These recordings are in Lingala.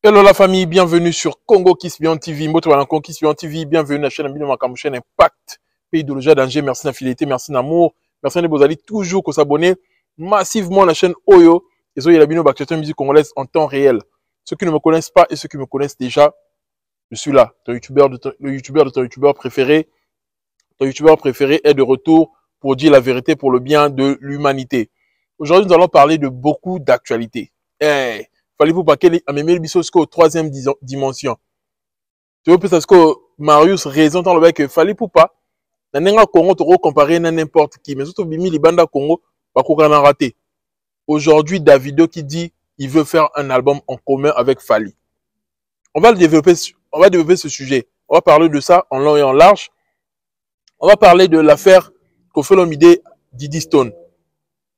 Hello la famille, bienvenue sur Congo Kiss Beyond TV. Moi, Congo Kiss Beyond TV, bienvenue à la chaîne chaîne Impact. Pays de l'Oja d'Angers, merci d'infidélité, merci d'amour, merci de vous allez toujours s'abonner massivement à la chaîne Oyo. Et ça, il y a la bino musique congolaise en temps réel. Ceux qui ne me connaissent pas et ceux qui me connaissent déjà, je suis là. Le youtubeur de ton youtubeur préféré. Ton youtubeur préféré est de retour pour dire la vérité pour le bien de l'humanité. Aujourd'hui, nous allons parler de beaucoup d'actualités. Fallait vous paquer à mes bisos au troisième dimension. Tu veux peut-être que Marius raison dans le bec que fallait pour pas. N'enga Congo te comparer à n'importe qui. Mais surtout Bimi Libanda Congo, pas qu'on a raté. Aujourd'hui, Davido qui dit il veut faire un album en commun avec Fally. On va développer ce sujet. On va parler de ça en long et en large. On va parler de l'affaire Koffi Olomide Diddy Stone.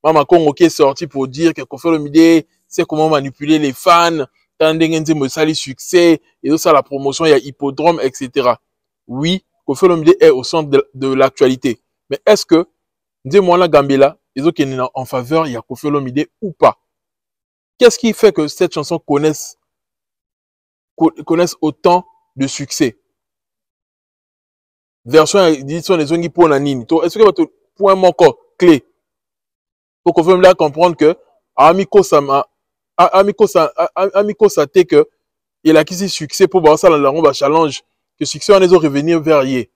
Mama Congo qui est sorti pour dire que Koffi Olomide c'est comment manipuler les fans, me sali succès, et tout ça, la promotion, il y a hippodrome, etc. Oui, Koffi Olomide est au centre de l'actualité. Mais est-ce que, dis-moi la Gambela, ils ont qui en faveur, il y a Koffi Olomide ou pas? Qu'est-ce qui fait que cette chanson connaisse autant de succès? Version édition des ongi pour la nini. Est-ce que votre point manquant clé pour Koffi Olomide comprendre que Amiko Sama Amiko Sate que il a quitté succès pour voir ça dans la challenge que succès on est revenir vers y.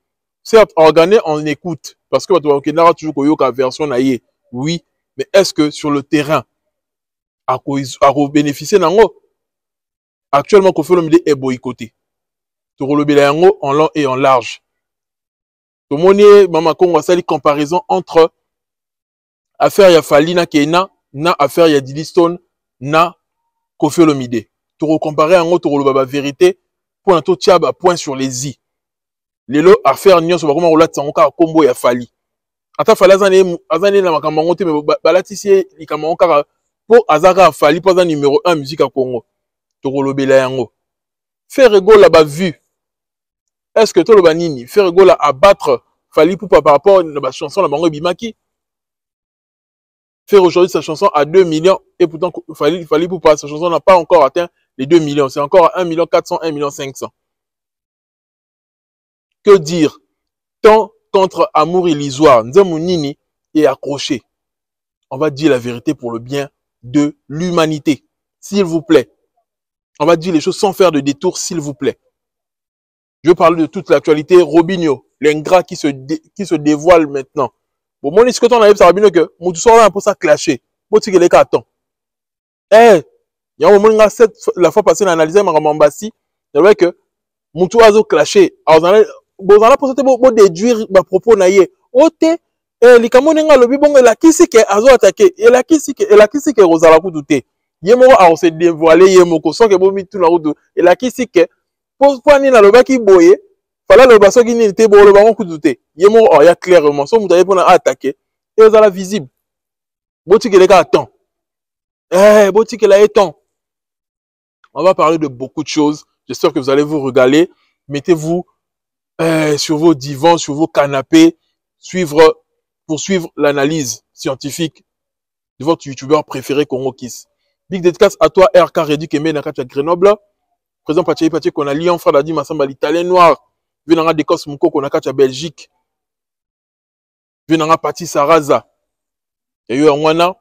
Certes, organé en écoute parce que tu n'auras toujours qu'une version naïe. Oui, mais est-ce que sur le terrain à bénéficier d'ango actuellement Koffi Olomide est boycotté. Tu relèves l'ango en long et en large. Tout le monde Mama Congo a comparaison entre affaire ya Fally na Kena na affaire ya Diddy Stone na Koffi Olomide. Tu recomparer en autre la vérité pour un taux tiaba point sur les i. Lelo affaire nyon so bakoma rolat sangoka kombo ya Fally. Ata Fally azane na makambo ngote me balatisi likambo kaka pour azaka Fally pas numéro 1 musique à Congo. Tu relobela yango. Faire rigolo la ba vu. Est-ce que to le banini faire rigolo à abattre Fally pour par rapport à la chanson la bango bimaki? Faire aujourd'hui sa chanson à 2 millions et pourtant Fally pour pas sa chanson n'a pas encore atteint les 2 millions, c'est encore à 1 million 400, 1 million 500. Que dire? Tant contre amour illusoire, Nzemounini est accroché. On va dire la vérité pour le bien de l'humanité. S'il vous plaît. On va dire les choses sans faire de détour, s'il vous plaît. Je veux parler de toute l'actualité. Robinho, l'ingrat qui se dévoile maintenant. Bon, moi, ce que tu en as vu, ça Robinho que, mon tout soir, un peu ça clasher. Bon, tu sais que les cartons. Il y a un moment, la fois passée, on a analysé ma Mambassi, c'est vrai que, mon tout a clashé. Alors, vous allez pour déduire ma propos naïe. Ote, les Camerounais, le bibon, la qui c'est qui a attaqué, et la qui c'est que Rosala Koudouté. Yemo a se dévoilé, yemo ko son que bon mit tout la route, et la qui c'est que, pour ni na le bas qui boye, fallait le basso qui n'était bon le baron Koudouté. Yemo a clairement, son moudaye pour attaquer, et vous allez visible. Boti que les gars attend. Boti que là temps. On va parler de beaucoup de choses. J'espère que vous allez vous régaler. Mettez-vous sur vos divans, sur vos canapés, pour suivre l'analyse scientifique de votre youtubeur préféré Congo Kiss. Big dédicace à toi, RK Redi Kemé Nakacha Grenoble. Président Pachaï Pachaï qu'on a Lyon, frère Dadi Massamba, l'Italien noir. Venanga Dekos Mouko qu'on a Kacha Belgique. Venanga Pati Saraza. Et yo Anwana.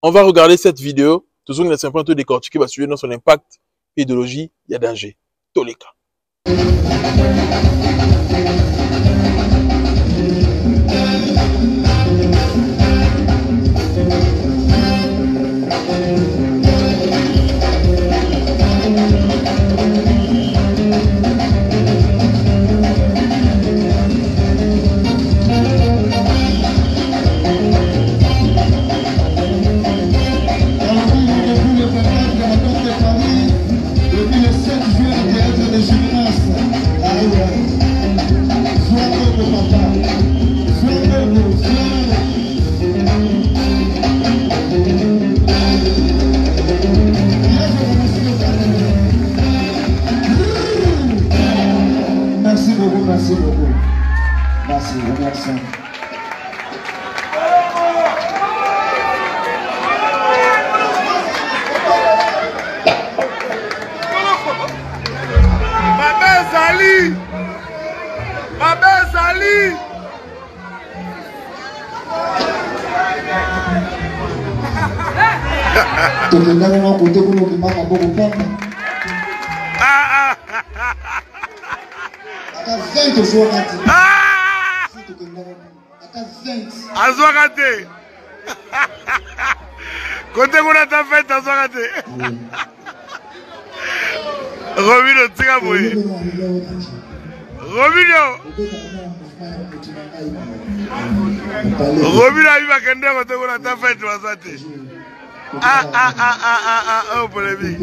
On va regarder cette vidéo. Toujours une simple décortiquée va suivre dans son impact, idéologie, il y a danger. Toleka. Merci beaucoup. Merci, merci. tokenda wana kote kuna obimaka moko pamba aka 20 ozwaka te tokenda wana aka 20 azwaka te kote kuna ta fete azwaka te Robino tika boye Robino ayi bakende kote kuna ta fete azwaka te oh polémique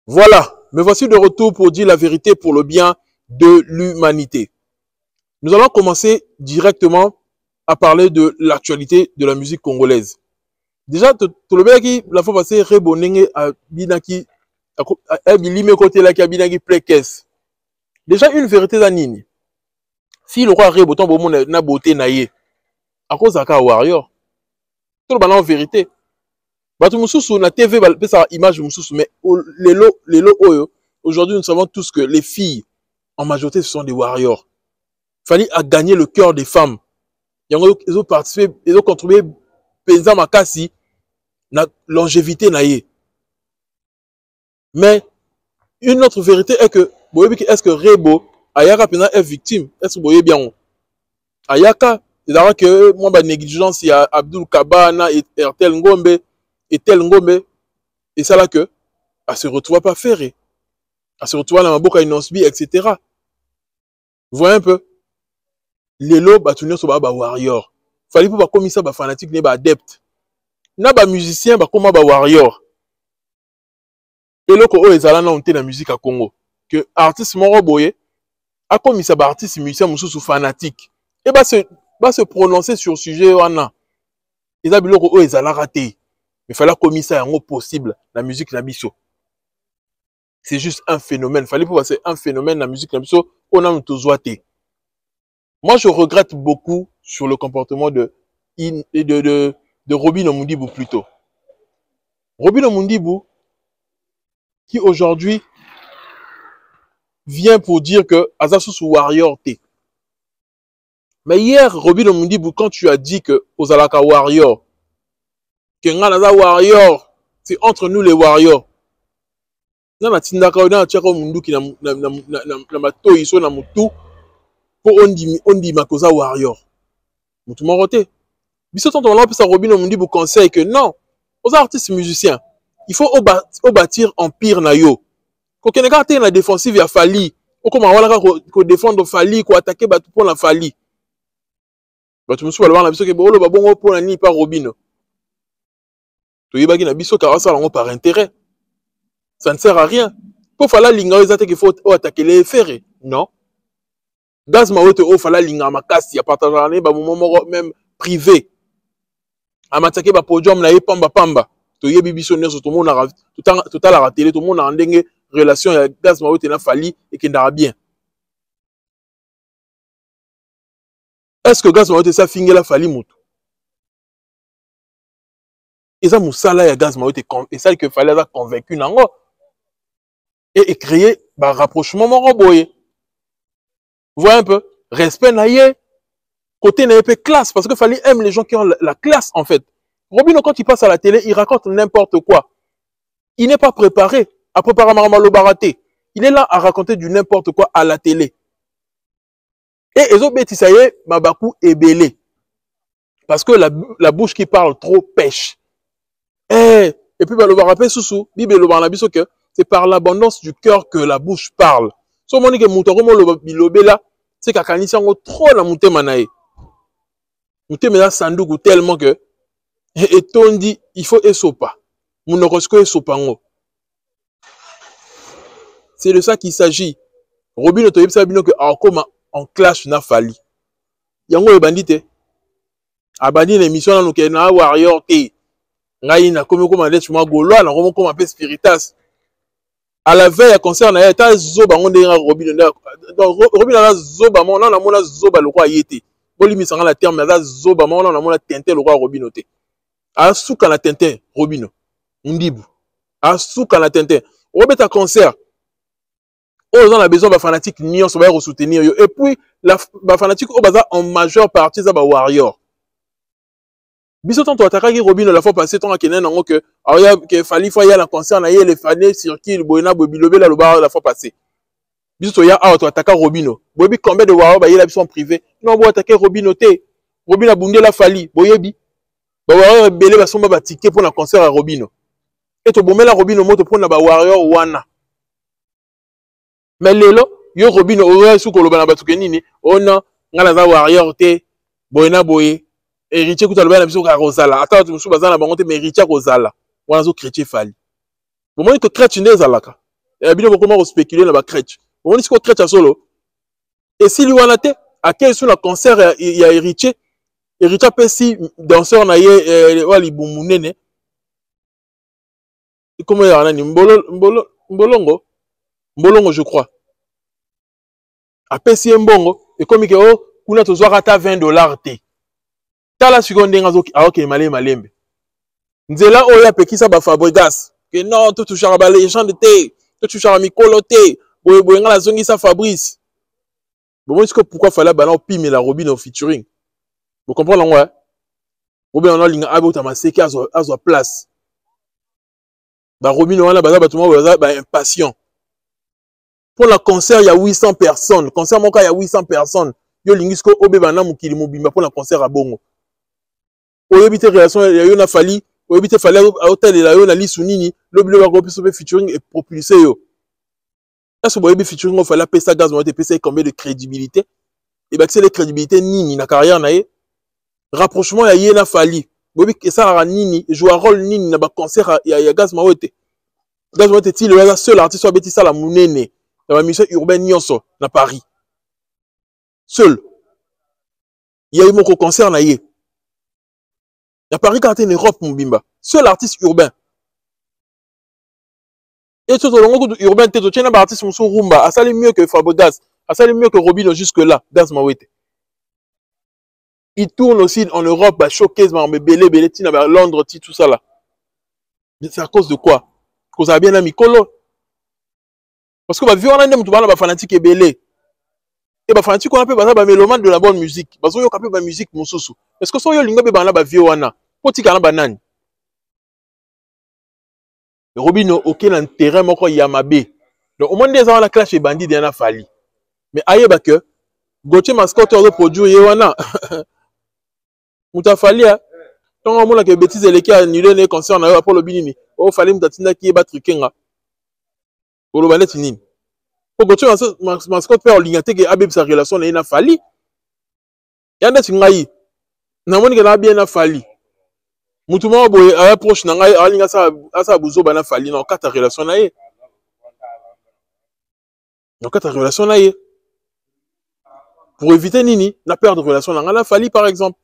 Voilà, me voici de retour pour dire la vérité pour le bien de l'humanité. Nous allons commencer directement à parler de l'actualité de la musique congolaise. Déjà, tout le monde qui la fois passée rebonné à Binaki à Bilime côté là qui a Binaki plekes. Déjà une vérité d'anine. Si le roi reboton bon monde na beauté naie. À cause de ka warrior. Tout le monde en vérité. Batu mususu na TV ba sa image mususu mais lelo oyo aujourd'hui nous savons tous que les filles en majorité ce sont des warriors. Fallait à gagner le cœur des femmes. Ils ont participé, ils ont contribué penza makasi na longévité naie. Mais une autre vérité est que est-ce que Rebo Ayaka pena est victime? Est-ce que vous voyez bien? Ayaka, c'est-à-dire que moi ba négligence il y a Abdul Kabana et Tel Ngombe et ça là que elle se retrouve pas ferrée. Elle se retrouve dans ma boca inosbi etc. Vous voyez un peu? Les lots batunions sont ba warrior. Fallait pour ba commissaire ba fanatique ne ba adepte. Na ba musicien ba comment ba warrior. Et là, quand ils allaient dans la musique à Congo, que artiste moro boye, a comme ça artiste musicien mususu fanatique, et va se prononcer sur le sujet wana. Ils a biloko ils allaient rater, mais fallait comme ça en possible la musique na biso. C'est juste un phénomène. Fallait pour passer un phénomène la musique na biso, on a tout zoité. Moi, je regrette beaucoup sur le comportement de Robin Omundibu plutôt. Robin Omundibu qui aujourd'hui vient pour dire que Azasus Warrior T. Mais hier, Robin Omundibu, quand tu as dit que Ozalaka Warrior, que Nganaza Warrior, c'est entre nous les Warriors. Nana Tindaka Ona Tchako Mundu qui na mato iso na mutu pour ondi makoza Warrior. Mutu morote. Biso tonton là ça Robin Omundibu conseille que non, aux artistes musiciens il faut au bâtir empire na yo. Ko keneka te na défensive ya Fali, o koma wala ko défendre Fali, ko attaquer batu pour la Fali. Batu musu balwa na biso ke bolo babongo pour na ni pas Robino. To yebaki na biso ka ça par intérêt. Ça ne sert à rien. Pour fala linga ezate qu'il faut attaquer les ferrés. Non. Gaz ma wote o fala linga makasi ya partager ba moment même privé. Amatake ba podium na ye pamba. To yebi biso neso to mona tout à la télé to mona ndenge relation ya gaz maote na Fali et qui ndara bien. Est-ce que gaz maote ça finge la Fali mutu? Et ça musala ya gaz maote et ça que Fali a convaincu nango et créer ba rapprochement moro boye. Vous voyez un peu respect na ye côté na peu classe parce que Fali aime les gens qui ont la classe en fait. Robino, quand il passe à la télé, il raconte n'importe quoi. Il n'est pas préparé à préparer Maramalo Baraté. Il est là à raconter du n'importe quoi à la télé. Et Ezo Betisaye, Mabakou est belé. Parce que la bouche qui parle trop pêche. Et puis, le Baraté Soussou, Bible le Barnabiso que c'est par l'abondance du cœur que la bouche parle. So moni ke Moutoromo le Bilobela, c'est qu'à Kanisiango trop la Mouté Manae. Mouté Mena Sandougou tellement que et on dit, il faut esopa. Mounorosko esopango. C'est de ça qu'il s'agit. Robin Otoyeb Sabino que comme en clash na Fali. Yango e bandite. Abandi une émission na nuke na warrior te. Ngai na komi comme ndech moi golo na komi comme un peu spiritas. À la veille à concert na ta zoba ngonde nga Robin na zoba mona na mona zoba le roi yete. Bolimi sanga la terme na zoba mona na mona tente le roi Robin Ote. Asuka na tente Robino Ndibu Asuka na tente Robeta concert on a besoin de fanatiques ni on se va soutenir et puis la fanatique au bazar en majeure partie ça ba warrior biso tant attaquer Robino la fois passée tant kenen ngo que aya que fali fois ya la concert na les fans circuit boina bobilobe la loba la fois passée biso ya a to attaquer Robino bobi combien de warrior ba yela biso en privé non bo attaquer Robino té Robino bundé la fali boyebi ba warrior belé ba somba ba ticket pour la concert à Robino et to bomela Robino moto pour na ba warrior wana. Mais lelo yo Robino oyo su ko lobana batuke nini ona ngala za warrior te boyena boye héritier kuta lobana biso ka rozala ata tu musu bazana bango te mais héritier rozala wana zo chrétien fali bomoni to chrétien ndezalaka e bino bokoma ko spéculer na ba chrétien bomoni siko chrétien solo et si li wana te akei sur la concert ya héritier pesi danseur na ye wali bumunene comment ya nani Mbolongo je crois. Apesi mbongo et comme que oh kuna to zwaka ta $20 te. Tala seconde ngazo aoke malembe. Nzela oya pekisa ba Fabregas que non to touchara ba les gens de thé, to touchara mikolo te, boye ngala zongisa Fabrice. Bon est-ce que pourquoi fallait bana opime la Robino featuring. Vous comprenez ouais. Robino na linga abota maseki azo place. Ba Robino wana baza batuma baza impatient. Pour le concert, il y a 800 personnes. Concert, il y a 800 personnes. Yo lingisko obe bana mukili mobimba pour le concert à Bongo. Oyebite relation, il y a eu na fali, oyebite fali à hôtel et la yo na lisunini, l'obile va grouper sur featuring et propulser yo. Est-ce que oyebi featuring on fallait payer ça gaz, on a payé combien de crédibilité? Et ben c'est les crédibilités nini na carrière na ye. Rapprochement il y a na fali. Oyebi que ça a nini, joue un rôle nini na ba concert il y a gaz maote. Gaz maote ti le seul artiste soit bêtise ça la munene. Dans la mission urbaine Nyonso, na Paris. Seul. Il y a eu mon concert na yé. Il y a Paris quand en Europe, mon bimba. Seul artiste urbain. Et tout au long de urbain, tu es un artiste mon rumba. A ça mieux que Fabregas. A ça mieux que Robino jusque-là. Gaz Mawete. Il tourne aussi en Europe, bah, showcase, bah, belé, bah, Londres, tout ça là. C'est à cause de quoi? Cause a bien ami Kolo. Parce que on a des fanatiques et belé. Et les fanatiques on appelle des mélomanes de la bonne musique. Parce que on appelle la musique mosusu. Est-ce que so yo linga be bana ba vieux wana? Poti kana banani. Robino aucun intérêt moko yamabe. Donc au moins des ans la clash et bandit na fali. Mais ayeba que Gauthier Mascotte de produit wana. Muta fali a. Donc on mona que bêtise eleki annulé les concerts na yo pour le binini. O fali mutatinda ki ba trukenga. Pour le ballet nini. Pour Gauthier Mascotte faire l'ignaté que abeb sa relation na fali. Yanda tingai. Na moni que na bien na fali. Mutuma boye a proche na ngai alinga sa buzo bana fali na kata relation na ye. Na kata relation na ye. Pour éviter nini na perdre relation na la fali par exemple.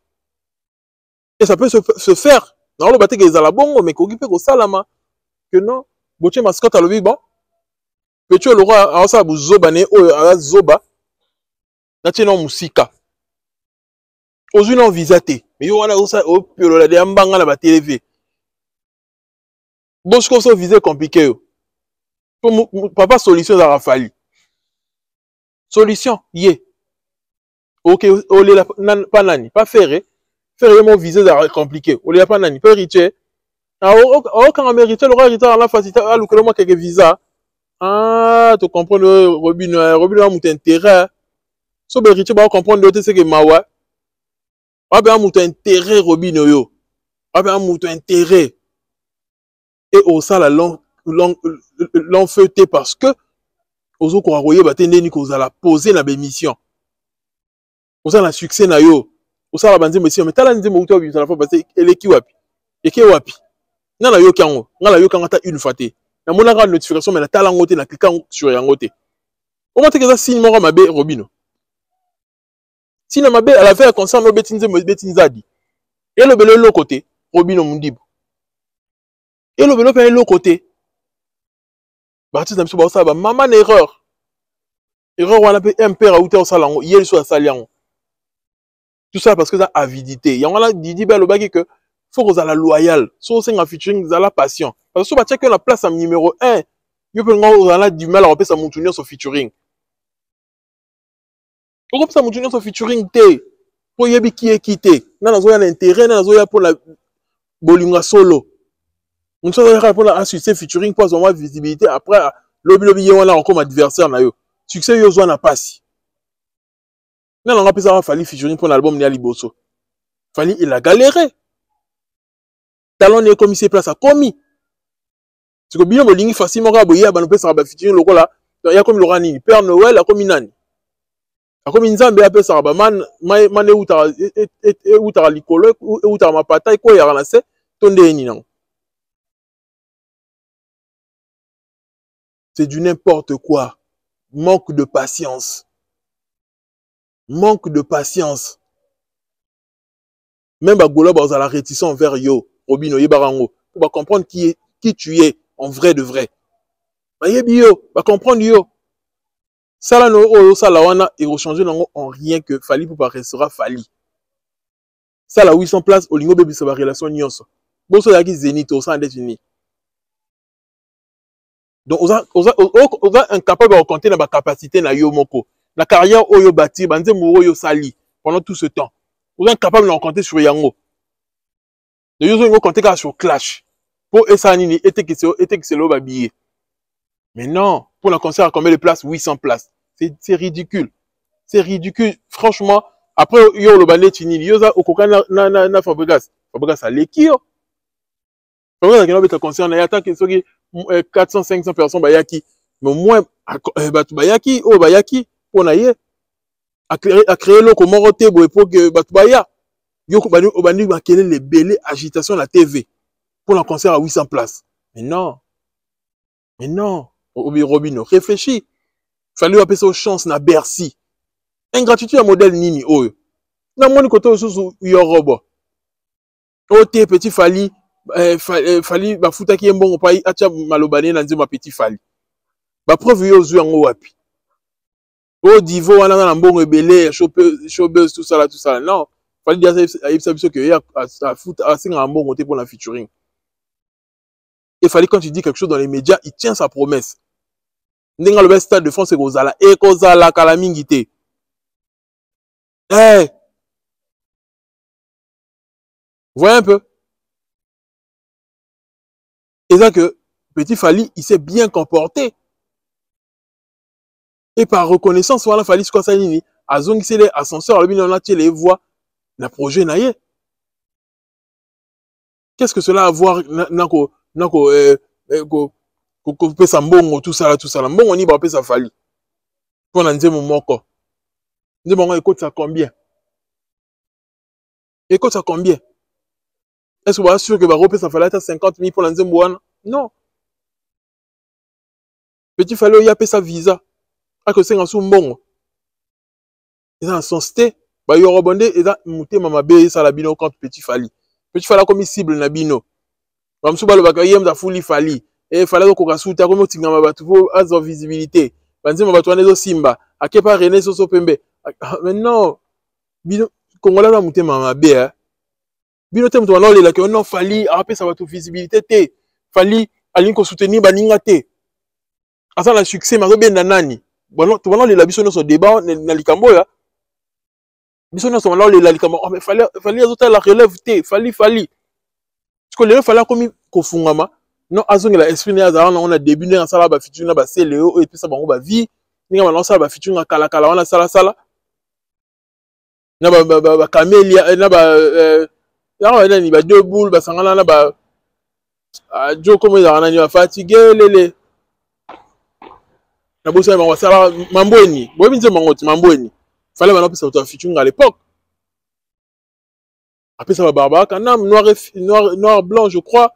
Et ça peut se faire. Na lo baté que za la bongo mais ko gipe ko salama que non. Gauthier Mascotte a le bon. Petit Laura a sa buzo bane o a zoba. Na tino musika. Ozu non visité. Mais yo wana osa o piolo la de ambanga na ba TV. Bosco so visé compliqué yo. Papa solution za rafali. Solution yé. OK o le pas nani, pas faire. Faire mon visé za compliqué. O le pas nani, pas riche. Ah o quand mériter le hériter la facilité à le moi quelques visa. Ah, tu comprends Robino a mon intérêt. So be riche ba comprendre de ce que mawa. Abe a muto intérêt Robino yo. Abe a muto intérêt. Et au ça la l'enfeuté parce que ozo ko aroyer batende ni ko za la poser na bémission. Oza la succès na yo. Oza la bandi monsieur mais tala ndimo uto bi na fa parce eleki wapi. Eke wapi. Na yo kango. Ngala yo kango ta une fois te. Na mona ka notification mais na tala ngote na cliquant sur yangote. O monte que ça signe moko mabe Robino. Si na mabe à la faire concert no betinzadi. Et le belo l'autre côté, Robino Mundibo. Et le belo pe l'autre côté. Baptiste na biso ba ba maman erreur. Erreur wana pe un père à hauteur salango, hier sur saliango. Tout ça parce que ça avidité. Ya ngala didi ba lo baki que faut que ça la loyal. So senga featuring za la passion. Parce que so ba check la place en numéro 1. Yo pe on a du mal à repérer sa montunio sur featuring. On repère sa montunio sur featuring te. Pour yebi qui est quitté. Nana zoya l'intérêt, nana zoya pour la bolinga solo. On se voit pour la succès featuring pour avoir visibilité après lobby yéwana encore adversaire na yo. Succès yo zoya na passe. Nana on a ça fali featuring pour l'album Nia Liboso. Fali il a galéré. Talon ne comme ses place a commis. C'est que bien bolingi facilement raboyer ba no pesa ba featuring lokola. Ya comme Laurent Nini, Père Noël a comme nani. A comme Nzambe a pesa ba man utara likolo utara mapata ko ya ranase tonde ni nan. C'est du n'importe quoi. Manque de patience. Manque de patience. Même Bagola a la réticence envers yo, Robino Yebarango, pour comprendre qui tu es en vrai de vrai. Bayebi yo, va comprendre yo. Ça là no ça là wana et rechanger en rien que Fali pour pas restera Fali. Ça là 800 places au lingo baby ça va relation nyonso. Boso yaki Zénith au sein des unis. Donc on a incapable de compter dans ma capacité na yo moko. La carrière oyo bâti banze muro yo sali pendant tout ce temps. On est incapable de compter sur Yango. De yo zo compter sur Clash. Pour esa nini était que c'est lo babillé. Mais non, pour le concert à combien de places? 800 places. C'est ridicule. C'est ridicule. Franchement, après yo lo balé tini yo za okoka na Fabregas. Fabregas a l'équipe. Fabregas a un concert na yata que 400 500 personnes bayaki. Mais au moins batu bayaki o bayaki pour naie a créer le comment roté pour que batu baya. Yo ko bani obani ba kele les belé agitation la TV pour le concert à 800 places. Mais non. Mais non. Robino, réfléchis. Fallait appeler ça aux chances na Bercy. Ingratitude à modèle nini oyo. Na moni koto sous yo robo. Oté petit Fali Fali ba futa ki mbongo pa acha malobane na nzema petit Fali. Ba preuve yo zu yango wapi. O divo wana na mbongo ebele showbuzz tout ça. Non, Fali dia ça biso que ya futa asinga mbongo té pour la featuring. Et Fali quand tu dis quelque chose dans les médias, il tient sa promesse. Ndenga le Stade de France et Kozala et Kozala Kalamingité. Eh, voyez un peu. Et ça que petit Fali, il s'est bien comporté. Et par reconnaissance, voilà Fali ce qu'on s'est dit, azong c'est les ascenseurs, le on a les voix, le projet naïe. Qu'est-ce que cela a à voir nako ko pesa mbongo tout ça mbongo ni ba pesa Fali pour na nzemo moko nzemo ngo écoute ça combien est-ce que vous êtes sûr que va repesa Fali à 50 000 pour la nzemo wana? Non, petit Fali y a pesa visa à que c'est en sous mbongo et dans son sté ba yo rebondé et dans muté mama be ça la bino contre petit Fali comme cible na bino comme sous ba le bakayem da fuli Fali. Et il fallait qu'on rajoute à comment tu n'as pas de visibilité. Banzima batouane zo simba. A quel part René Soso Pembe. Mais non. Bino Congolais va monter ma bé. Bino tem toi non les là que non Fali après ça va toute visibilité té. Fali alin ko soutenir baninga té. Asa la succès ma bien nanani. Bon tu vois les là biso no so débat na likambo ya. Biso no so là les là likambo. Mais Fali azota la relève té. Fali. Parce que les fallait comme ko fungama. Non, azongi la esprit on a début dans sala ba featuring ba CLO et puis ça bango ba vie ninga ba lancer ba featuring kala on a sala na ba camélia na ba ni ba deux boules ba sangana na ba jo comme ça na ni ba fatigué lele na bosa ba sala mambweni bo binze mangoti mambweni fallait ba lancer auto featuring à l'époque après ça ba barba kanam noir blanc je crois.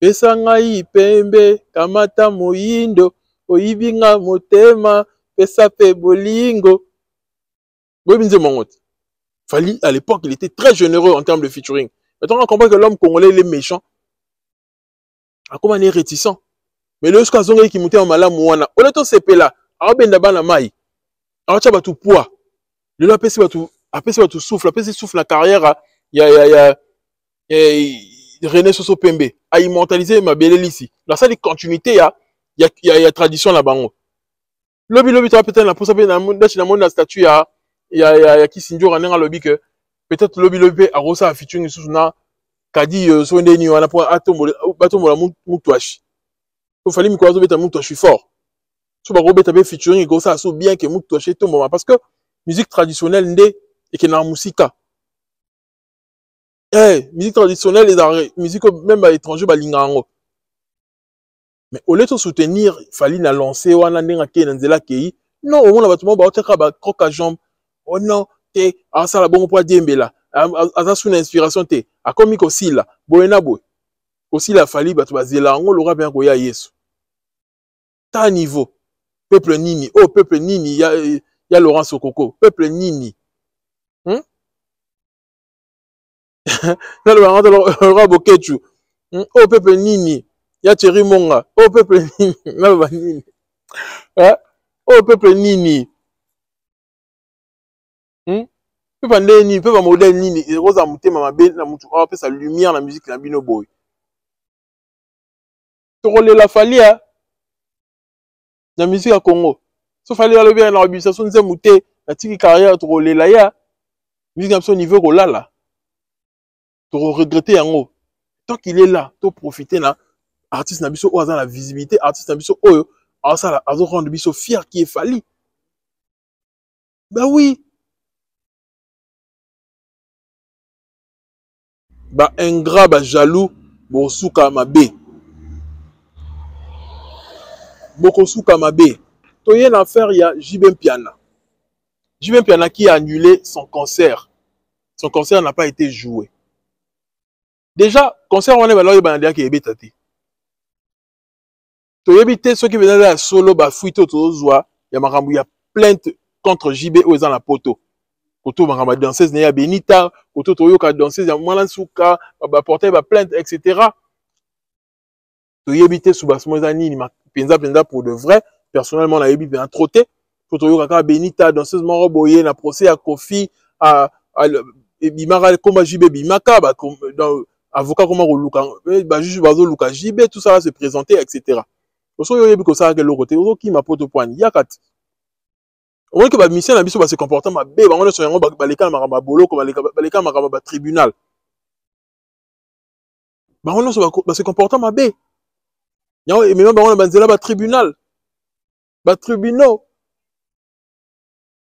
Pesa ngai pembe kamata moyindo oyibinga motema pesa pe bolingo. Bobinze mongote. Fali à l'époque il était très généreux en termes de featuring. Maintenant on comprend que l'homme congolais il est méchant. A comment il est réticent. Mais le skazonga qui montait en malamu wana. Oleto sepela. A benda bana mai. A cha batu poids. Le la pesi batu souffle, la pesi souffle la carrière. Il y a René Soso Pembe a immortalisé Mabele ici. Là, ça, les continuités, il y a tradition là-bas. Lobby, tu vas peut-être la poser dans la statue, il y a qui s'injure en un lobby que peut-être lobby, a rosa featuring sous na kadi son deni wana pour atombola mutwashi. Il fallait me croiser beta mutwashi fort. So ba robeta be featuring go ça so bien que mutwashi tombo parce que musique traditionnelle ndé et que na musika. Musique traditionnelle les musique même à l'étranger ba lingango. Mais au lieu de soutenir, il fallait la lancer wana ndenga ke na nzela kei. Non, au moins la battement ba oteka ba croque à jambe. Oh non, te asa la bongo pour diembela. Asa sous inspiration te. A comme aussi là, boena boy. Aussi la fali batu bazela ngo lora bien ko ya Yesu. Ta niveau. Peuple nini, oh peuple nini, ya Laurent Sokoko. Peuple nini. Na le roi Bokechu. Oh peuple nini. Ya Thierry Monga. Oh peuple nini. Na ba nini. Oh peuple nini. Peuple nini, peuple modèle nini. Et Rosa Mutema mabe na mutu. Oh, sa lumière la musique na bino boy. Torole la falia. La musique à Congo. So falia le bien na organisation nze muté. La tiki carrière torole la ya. Musique à son niveau rolala. Toro regretter yango. Tant qu'il est là, to profiter na artiste na biso o aza la visibilité, artiste na biso oyo asa la azo rendre biso fier qui est fallu. Bah oui. Bah ingrat, bah jaloux, bosuka mabe. Bokosuka mabe. Toyen affaire, il y a JB Piana. JB Piana qui a annulé son concert. Son concert n'a pas été joué. Déjà, concert on est là, il y a qui est bétaté. Toyebite ceux qui venaient à solo, bah fuito tozoa, il y a plainte contre JB aux dans la poto. Koto maramba danseuse ne ya Benita, koto toyoka danseuse ya Mwalansuka, ba porter ba plainte etc. Toyebite subasmo nini ma penza pour de vrai, personnellement na yebi bien trotté, koto yoka Benita danseuse moro boye na procès à Kofi à bimara comme JB bimaka ba dans avocat comme Luka, ba juge bazo Luka JB tout ça va se présenter etc. Oso yo yebi ko ça que le côté oso qui ma poto point yakat. Au moins que ba mission na biso ba se comporter ma be ba ngone so yango ba leka maramba bolo ko ba leka maramba ba tribunal. Ba ngone so ba se comporter ma be. Yango et même ba ngone ba nzela ba tribunal. Ba tribunaux.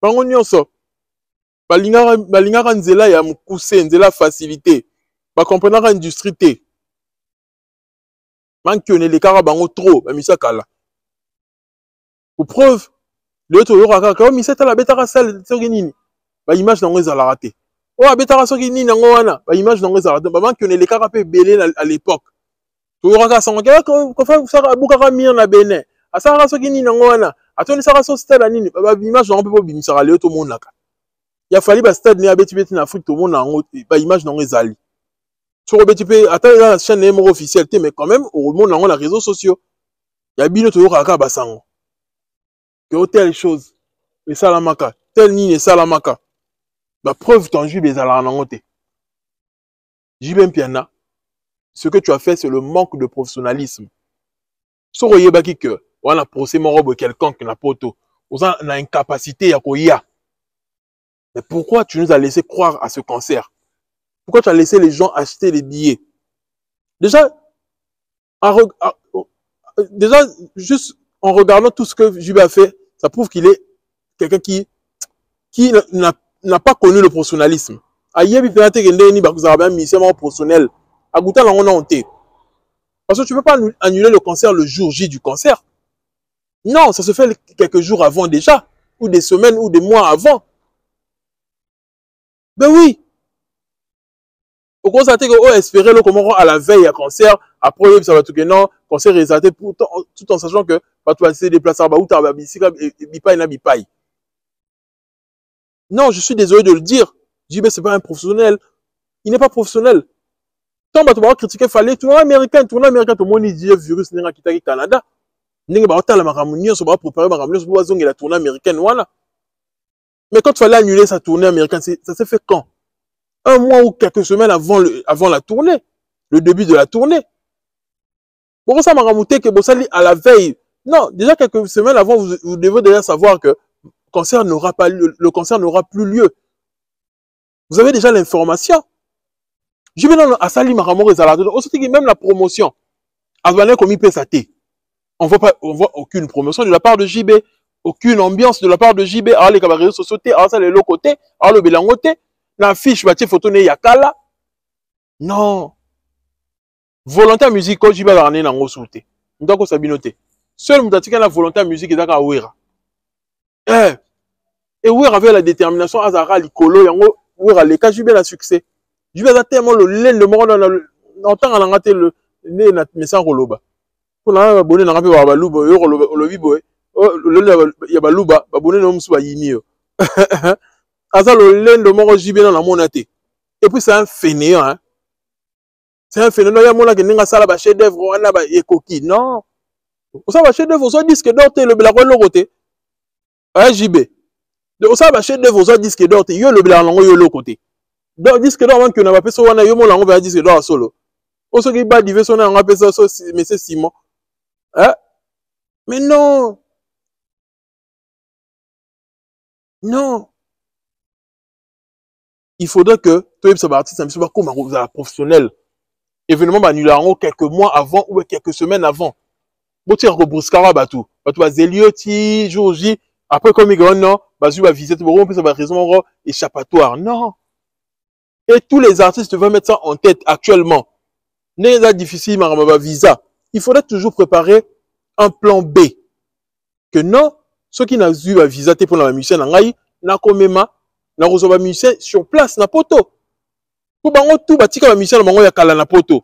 Ba ngone nyonso. Ba lingara nzela ya mukuse nzela facilité. Ba comprendre industrie te. Man qui on est les cara bango trop ba misa kala. Pour preuve le to yoraka ka mi seta la betara sel soki nini ba image nango ezala raté o betara soki nini nango wana ba image nango ezala raté ba man qui on est les cara pe belé à l'époque to yoraka sango ko fa saka buka mir na Benin asaka soki nini nango wana atoni saka so stade nini ba image nango pe po bimisaka le to monaka ya fali ba stade ne abeti beti na Afrique to mona nango ba image nango ezali sur beti pe ata la chaîne numéro officielle mais quand même au monde nango na réseaux sociaux ya bino to yoraka ba sango que telle chose et salamaka tel ni et salamaka bah preuve tangible les alanangote JB Piana ce que tu as fait c'est le manque de professionnalisme so royebaki que on a procès mon robe quelqu'un qui n'a poto on a incapacité à koya mais pourquoi tu nous as laissé croire à ce concert pourquoi tu as laissé les gens acheter les billets déjà juste en regardant tout ce que JB a fait ça prouve qu'il est quelqu'un qui n'a pas connu le professionnalisme. Ayebi penate kende ni bakuzara bien mission professionnel. Aguta la on a honte. Parce que tu peux pas annuler le concert le jour J du concert. Non, ça se fait quelques jours avant déjà, ou des semaines ou des mois avant. Ben oui. Au constater que oh espérer le comment à la veille à concert, après ça va tout que non, concert réalisé tout en sachant que bah tu vas essayer de déplacer bah ou ta bah bisika bipai na bipai. Non, je suis désolé de le dire. JB c'est pas un professionnel. Il n'est pas professionnel. Tant bah tu vas critiquer fallait tournoi américain tout le monde dit virus n'est pas qui Canada. N'est pas autant la maramunio se va préparer maramunio pour zonge la tournée américaine voilà. Mais quand il fallait annuler sa tournée américaine, ça s'est fait quand? Un mois ou quelques semaines avant la tournée. le début de la tournée. Pour ça, Maramouté, que Bossali à la veille. Non, déjà quelques semaines avant, vous devez déjà savoir que le concert n'aura plus lieu. Vous avez déjà l'information. Je vais dans Asali Maramore Zalado. Même la promotion. Azwane Komi Pesate. On voit aucune promotion de la part de JB. Aucune ambiance de la part de JB. Alors les cabarets sociaux, alors ça les l'autre côté, alors le bélangoté. La fiche, bâtie photo ne yakala. Non. Volontaire musique, quand JB a ramené dans le souté. Donc, ça binoté. Seul Moutatika la volontaire musique est à Ouera. Et Ouera avait la détermination à Zara, l'icolo, yango, Ouera, les cas, JB a succès. JB a tellement le lait, le mort, en temps, on a raté le nez, mais sans roloba. Pour la abonné, on a rappelé Babalouba, le vibo, le Yabalouba, abonné, non, moussa, yimi. Asa le lait, le mort, JB dans la monaté. Et puis, c'est un fainéant, hein. C'est un phénomène. Il y a mon qui n'a pas chef d'œuvre, on a pas coquille. Non. Vous savez, chef d'œuvre, vous disque d'or, le blanc, le côté. Ah, JB. Vous savez, chef d'œuvre, vous disque d'or, yo le blanc, yo le côté. Donc, disque d'or, avant qu'on n'a pas fait ça, on a yo mon langue, on va disque d'or solo. Au second, il y a on a appelé ça, mais c'est Simon. Hein? Mais non. Non. Il faudrait que, toi, ça va artiste, ça va comme un professionnel. Événement annulé quelques mois avant ou quelques semaines avant. Bon, tu as Brouskara, Batou. Batou, Zelioti, jour J. Après, comme il y a un an, Batou va visiter, on peut savoir raison échappatoire. Non. Et tous les artistes veulent mettre ça en tête actuellement. N'est pas difficile, ma visa. Il faudrait toujours préparer un plan B. Que non, ceux qui n'ont eu un visa pour la musicien, n'a comme même, n'a reçu un musicien sur place, n'a poto. Pour bango tout batika ba musicien bango ya kala na poto.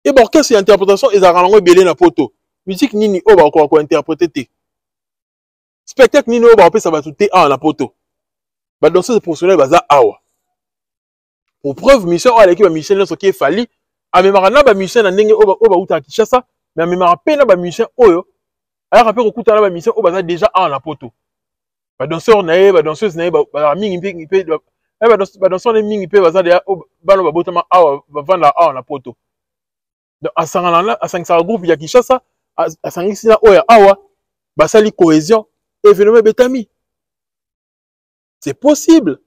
Et bon qu'est-ce que interprétation et zarango belé na poto. Musique nini o ba ko interpréter té. Spectacle nini o ba pe ça va tout té na poto. Ba danseuse professionnelle baza awa. Pour preuve musicien a l'équipe musicien so qui est fali a memara na ba musicien na ndenge o ba uta Kinshasa mais a memara pe na ba musicien oyo. Alors après okuta na ba musicien o baza déjà na poto. Ba danseur na ba danseuse na ba mingi pe dans son mingi pe baza de balo babotama awa bavanda awa na poto. Donc à sangisa groupe ya Kinshasa à sangisi na oya awa basali cohésion et phénomène betami. C'est possible.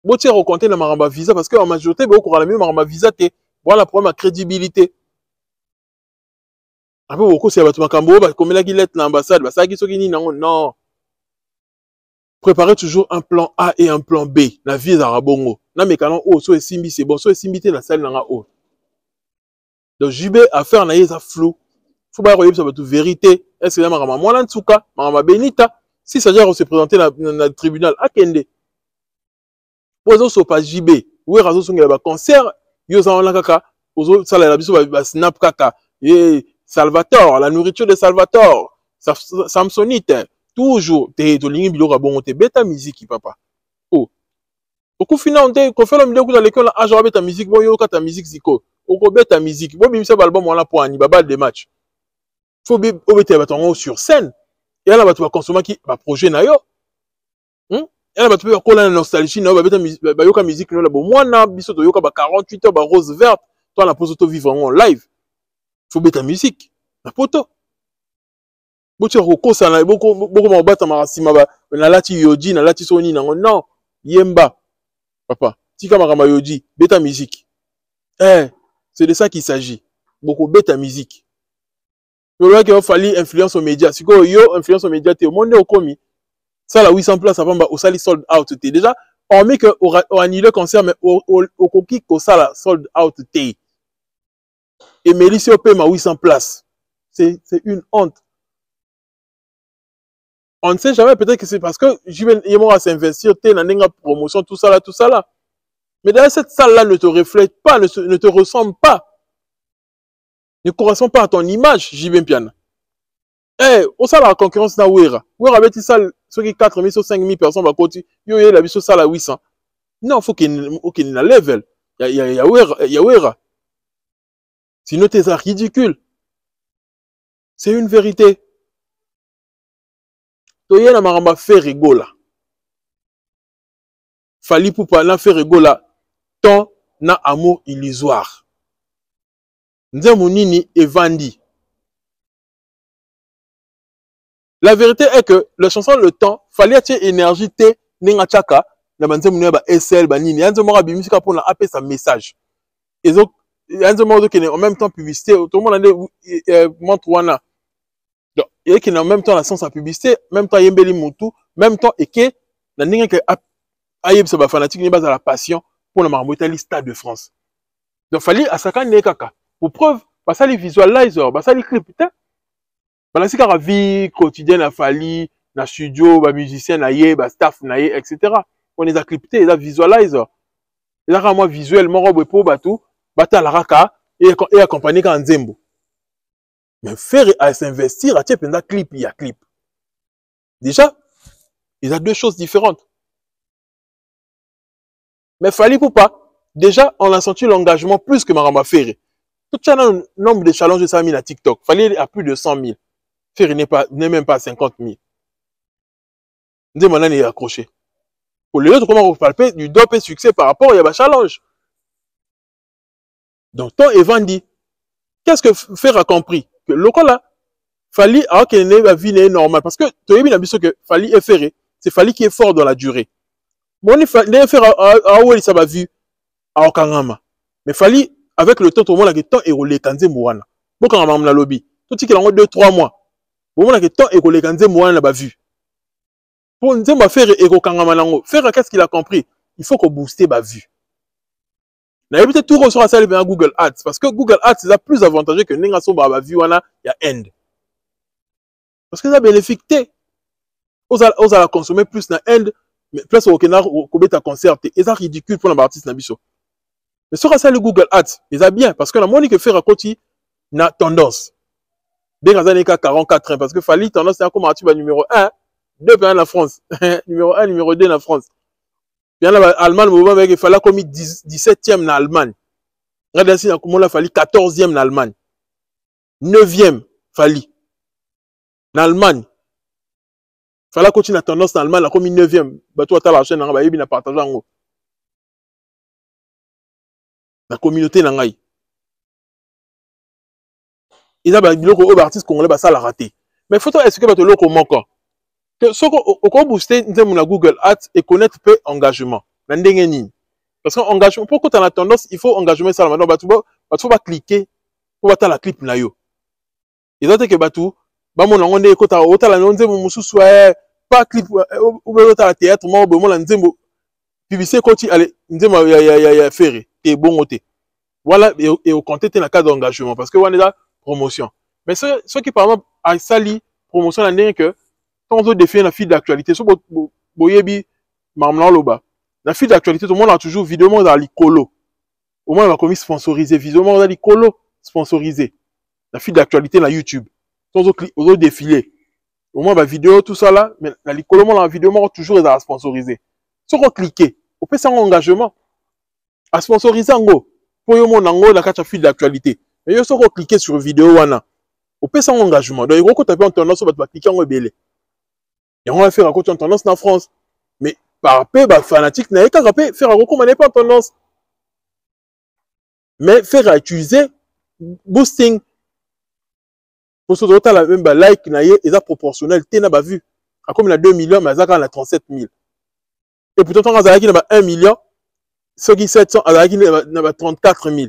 Botier recompter na maramba visa parce que en majorité be okora la même maramba visa te voilà problème à crédibilité. Après beaucoup c'est batu makambo ba komela ki lettre na ambassade basaki soki ni non. Préparez toujours un plan A et un plan B. La vie est à Rabongo. Na mekano o so esimbi c'est bon so esimbi te na salle na o. Donc JB affaire na yeza flou. Faut pas regarder ça va tout vérité. Est-ce que marama mwana nsuka, marama benita si ça doit se présenter dans le tribunal à Kende. Pozo so pas JB. Ou razo so ngela ba concert yo za on kaka ozo sala la biso ba snap kaka. Et Salvatore, la nourriture de Salvatore, Samsonite. Toujours, t'es ligne bilora bon, t'es bêta musique, papa. Oh. Au coup final, on fait le milieu dans l'école, ah, j'aurais bêta musique, bon, yo, ta musique, ziko. Au coup, bêta musique. Bon, bim, c'est album, on l'a pour un babal des matchs. Faut bien, bêta, bâton, sur scène. Et là, bah, tu vas consommer qui, bah, projet, na yo. Et là, bah, tu peux coller la nostalgie, na yo, bah, bêta musique, bah, yo, musique, là, bon, moi, na, biso, yo, bah, 48 heures, bah, rose verte. Toi, la pose auto vivre en live. Faut bêta musique. La poto. Beaucoup ça beaucoup mabata marasima ba na lati yoji na lati soni nango non yemba papa tika makama yoji beta musique c'est de ça qu'il s'agit beaucoup beta musique le roi qui a fallu influence aux médias si quoi yo influence aux médias te au monde au komi ça la 800 places avant au sali sold out te déjà on met que au annulé concert mais au coquille ko ça la sold out te et Mélicio paie ma 800 places c'est une honte. On ne sait jamais, peut-être que c'est parce que Yemo va s'investir, t'es dans une promotion, tout ça là. Mais d'ailleurs, cette salle-là ne te reflète pas, ne te ressemble pas. Ne correspond pas à ton image, JB Piana. Au salle la concurrence na Ouera. Ouera avec une salle, ceux qui 4 000 ou 5 000 personnes va continuer. Yo, la vie sur salle à 800. Non, faut qu'il y ait une level. Il y a Ouera. Sinon, t'es ridicule. C'est une vérité. Toye na maramba fait rigola. Fali pour parler fait rigola. Tant na amour illusoire. Nzembo nini evandi. La vérité est que la chanson Le Temps, fallait attirer énergie te ninga chaka na banzembo ne ba SL ba nini. Yanzo mora bimisika pour na appeler sa message. Et donc yanzo mora qui en même temps publicité, tout le monde montre wana. Donc et qui en même temps la sens à publicité, même temps yembeli mutu, même temps et que na ninga que ayeb sa ba fanatique ni base à la passion pour le Marmotali Stade de France. Donc fallait à saka ne kaka. Pour preuve, bah ça les visualizer, bah ça les clips putain. Bah c'est la vie quotidienne à Fali, na studio, bah musicien na yé, bah staff na yé, etc. On les a cliptés, les a visualizer. Les a vraiment visuellement robe pour bah tout, bah t'as la raka et accompagné quand Nzembo. Mais faire à s'investir, à tiens clip, il y a clip. Déjà, il y a deux choses différentes. Mais Fali pour pas. Déjà, on a senti l'engagement plus que Maramba Ferré. Tout le nombre de challenges de 100 000 à TikTok. Fallait à plus de 100 000. Ferré n'est même pas 50 000. Ndemana est accroché. Pour les autres, comment vous parlez du dopé succès par rapport à challenge. Donc, ton Evandi, qu'est-ce que Ferré a compris? Que le là, Fali, alors qu'il n'est pas vie normale. Parce que, tu as bien vu que Fali est Ferré. C'est Fali qui est fort dans la durée. Mon Ferré a où il s'est vu à Okangama. Mais Fali, avec le temps, tout le monde a le temps et roulé Kanze Mouana. Bon, quand on a le lobby, tout ce qui est en 2-3 mois. Bon, on a le temps et roulé Kanze Mouana n'a vu. Pour nous dire, faire et Kangama faire qu'est-ce qu'il a compris? Il faut qu'on booste ma vue. Il y a peut-être tout ressort à ça avec Google Ads. Parce que Google Ads, c'est plus avantageux que Nengason Baba vue, il y a end. Parce que ça bénéfique. On a consommer plus na end, mais plus au Kenya, au Kobeta concert. Et ça ridicule pour l'artiste Nabiso. Mais sur ça, le Google Ads, ils ont bien, parce que la monnaie que fait raconter na tendance. Bien dans les années 44 ans, parce que Fali, tendance, c'est comme un numéro 1, 2 pays en France. Numéro 1, numéro 2 en France. Bien là, Allemagne, il fallait comme 17e en Allemagne. Regardez ici, il fallait 14e en Allemagne. 9e, Fali. En Allemagne. Il fallait continuer la tendance en Allemagne, comme 9e. Bah, toi, tu as la chaîne, il a partagé en haut. La communauté nangai. Ils ont des locaux artistes congolais, ça l'a raté. Mais il faut est-ce que le local manquant. Que ce qu'on booster dans Google Ads et connaître peu engagement. Parce que engagement, pourquoi tu as la tendance, il faut engagement ça maintenant. Tu faut pas cliquer pour voir la clip na yo. Ils ont dit que tout, bah mon on est côté au la non mon soit pas clip ou bien au théâtre moi bon la nzembo publicité côté allez nzembo ya ferré et bon côté. Voilà, et au compte la cas d'engagement, parce que on est là, promotion. Mais ceux qui, par exemple, à Sali, promotion, l'année que, quand on veut définir la file d'actualité, sur Boyebi, Marmlan Loba, la file d'actualité, tout le monde a toujours vidéo dans l'icolo. Au moins, on va commis sponsorisé, vidéo dans l'icolo, sponsorisé. La file d'actualité, dans YouTube. Sans autres défilés. Au moins, la vidéo, tout ça là, mais la l'icolo, la vidéo, on toujours est sponsorisé. Si on clique, on peut s'en engagement. À sponsoriser en gros. Pour yo mon ango la catch fil d'actualité. Mais yo soko cliquer sur vidéo wana. Au peut sans engagement. Donc il faut taper en tendance va cliquer en belé. Et on va faire un côté en tendance en France. Mais par peu ba fanatique n'a pas rapper faire un recours mais pas en tendance. Mais faire utiliser boosting. Pour ce total la même ba like na yé et ça proportionnel té na ba vu. A comme il a 2 millions mais ça a 37 000. Et pourtant on a qui na 1 million. Ceux qui 700, alors il y a 34 000.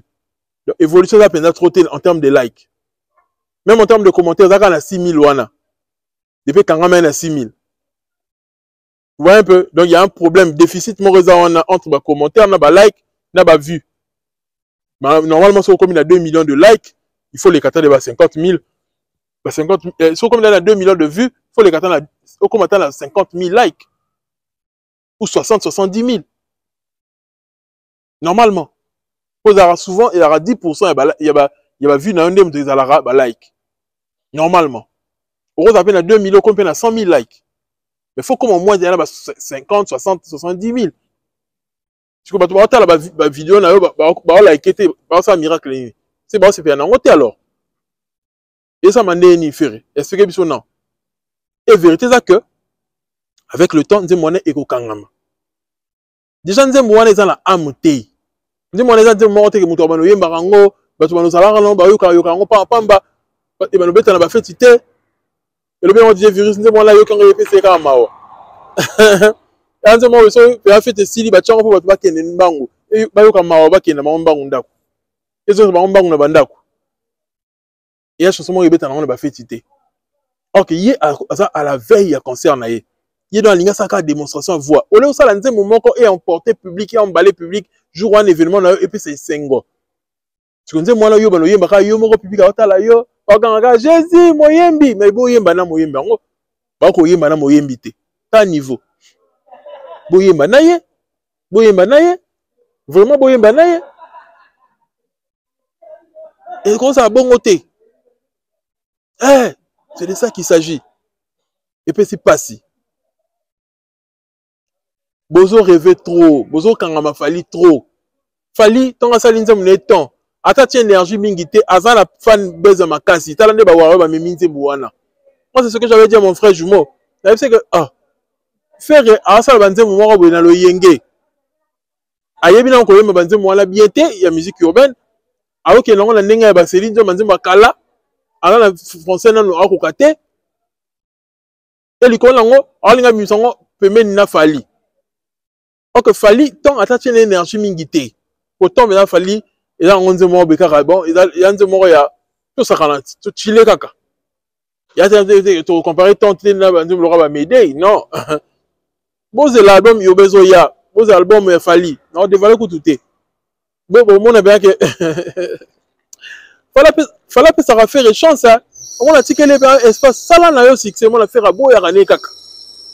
L'évolution a peine trop en termes de likes. Même en termes de commentaires, ça a 6 000 wana. Depuis quand on a 6 000. Vous voyez un peu? Donc il y a un problème. Déficit entre les commentaires, les likes, les vues. Normalement, si comme il a 2 millions de likes, il faut les cataloguer à 50 000. Si comme il a 2 millions de vues, il faut les cataloguer à 50 000 likes. Ou 60, 70 000. Normalement. Souvent, il y aura 10%, il y a vu dans un dem de like. Normalement. Au rose, à 2 millions, comme à 100 000 likes. Mais il faut qu'au moins, il y en a 50, 60, 70 000. Si vous avez la vidéo, vous avez liké, c'est un miracle. C'est bon, c'est bien. Alors. Et ça m'a dit, est-ce que c'est non? Et vérité, c'est que, avec le temps, nous avons été au Kangama. Déjà, nous avons été dans la âme. Ndi mwana eza nzembo moko te ke moto bano yemba rango bato bano zalaka no ba yoka rango pamba e bano beta na ba feti te e lo bien DJ Virus nzembo mwana yoka ngo epese ka mawa anze mo so ba feti sili ba chango po bato bakende mbangu e ba yoka mawa bakende ma mbangu ndako ezo ba mbangu na bandako et chanson mo ebeta na ba feti te. Ok, yé à la veille à concert na yé. Yé dans l'inga ça démonstration voix. Ole o sala nzembo moko et emporté public et emballé public jour un événement na et puis c'est sengo. Tu connais moi là yo bano yemba ka yo moko public atala yo. Baganga Jésus moyembi mais bo yemba na moyembi ngo. Ba ko yemba na moyembi te. Ta niveau. Bo yemba na yé. Bo yemba na yé. Vraiment bo yemba na yé. Et comment ça bon côté. Eh, c'est de ça qu'il s'agit. Et puis c'est passé. Bozo rêver trop, bozo kangama fali trop. Fali tonga salinza muneton. Ata ti énergie mingité, aza la fan beza makasi. Talande ba wawa ba miminze buwana. Moi c'est ce que j'avais dit à mon frère jumeau. Il sait que faire asa banze mu moko boina lo yenge. Ayebi na ko yema banze mu wala biété, il y a musique urbaine. Aoke nango na ndenge ya baseli nzo banze makala. Ala na français nanu akokate. Et likolo nango, alinga misango pemeni na fali. Ok, fali, tant attaché l'énergie mingité. Autant maintenant fali, et là on dit moi bekara bon, et là on dit moi ya tout ça quand tout chiller kaka. Ya tu comparer tant tu na bandu le roi m'aider, non. Boze l'album yo bezo ya, boze album ya fali, non dévoiler tout tout. Bon mon bien que fala pe ça va faire chance hein. On a tiqué les espace sala na yo succès mon affaire à boya kané kaka.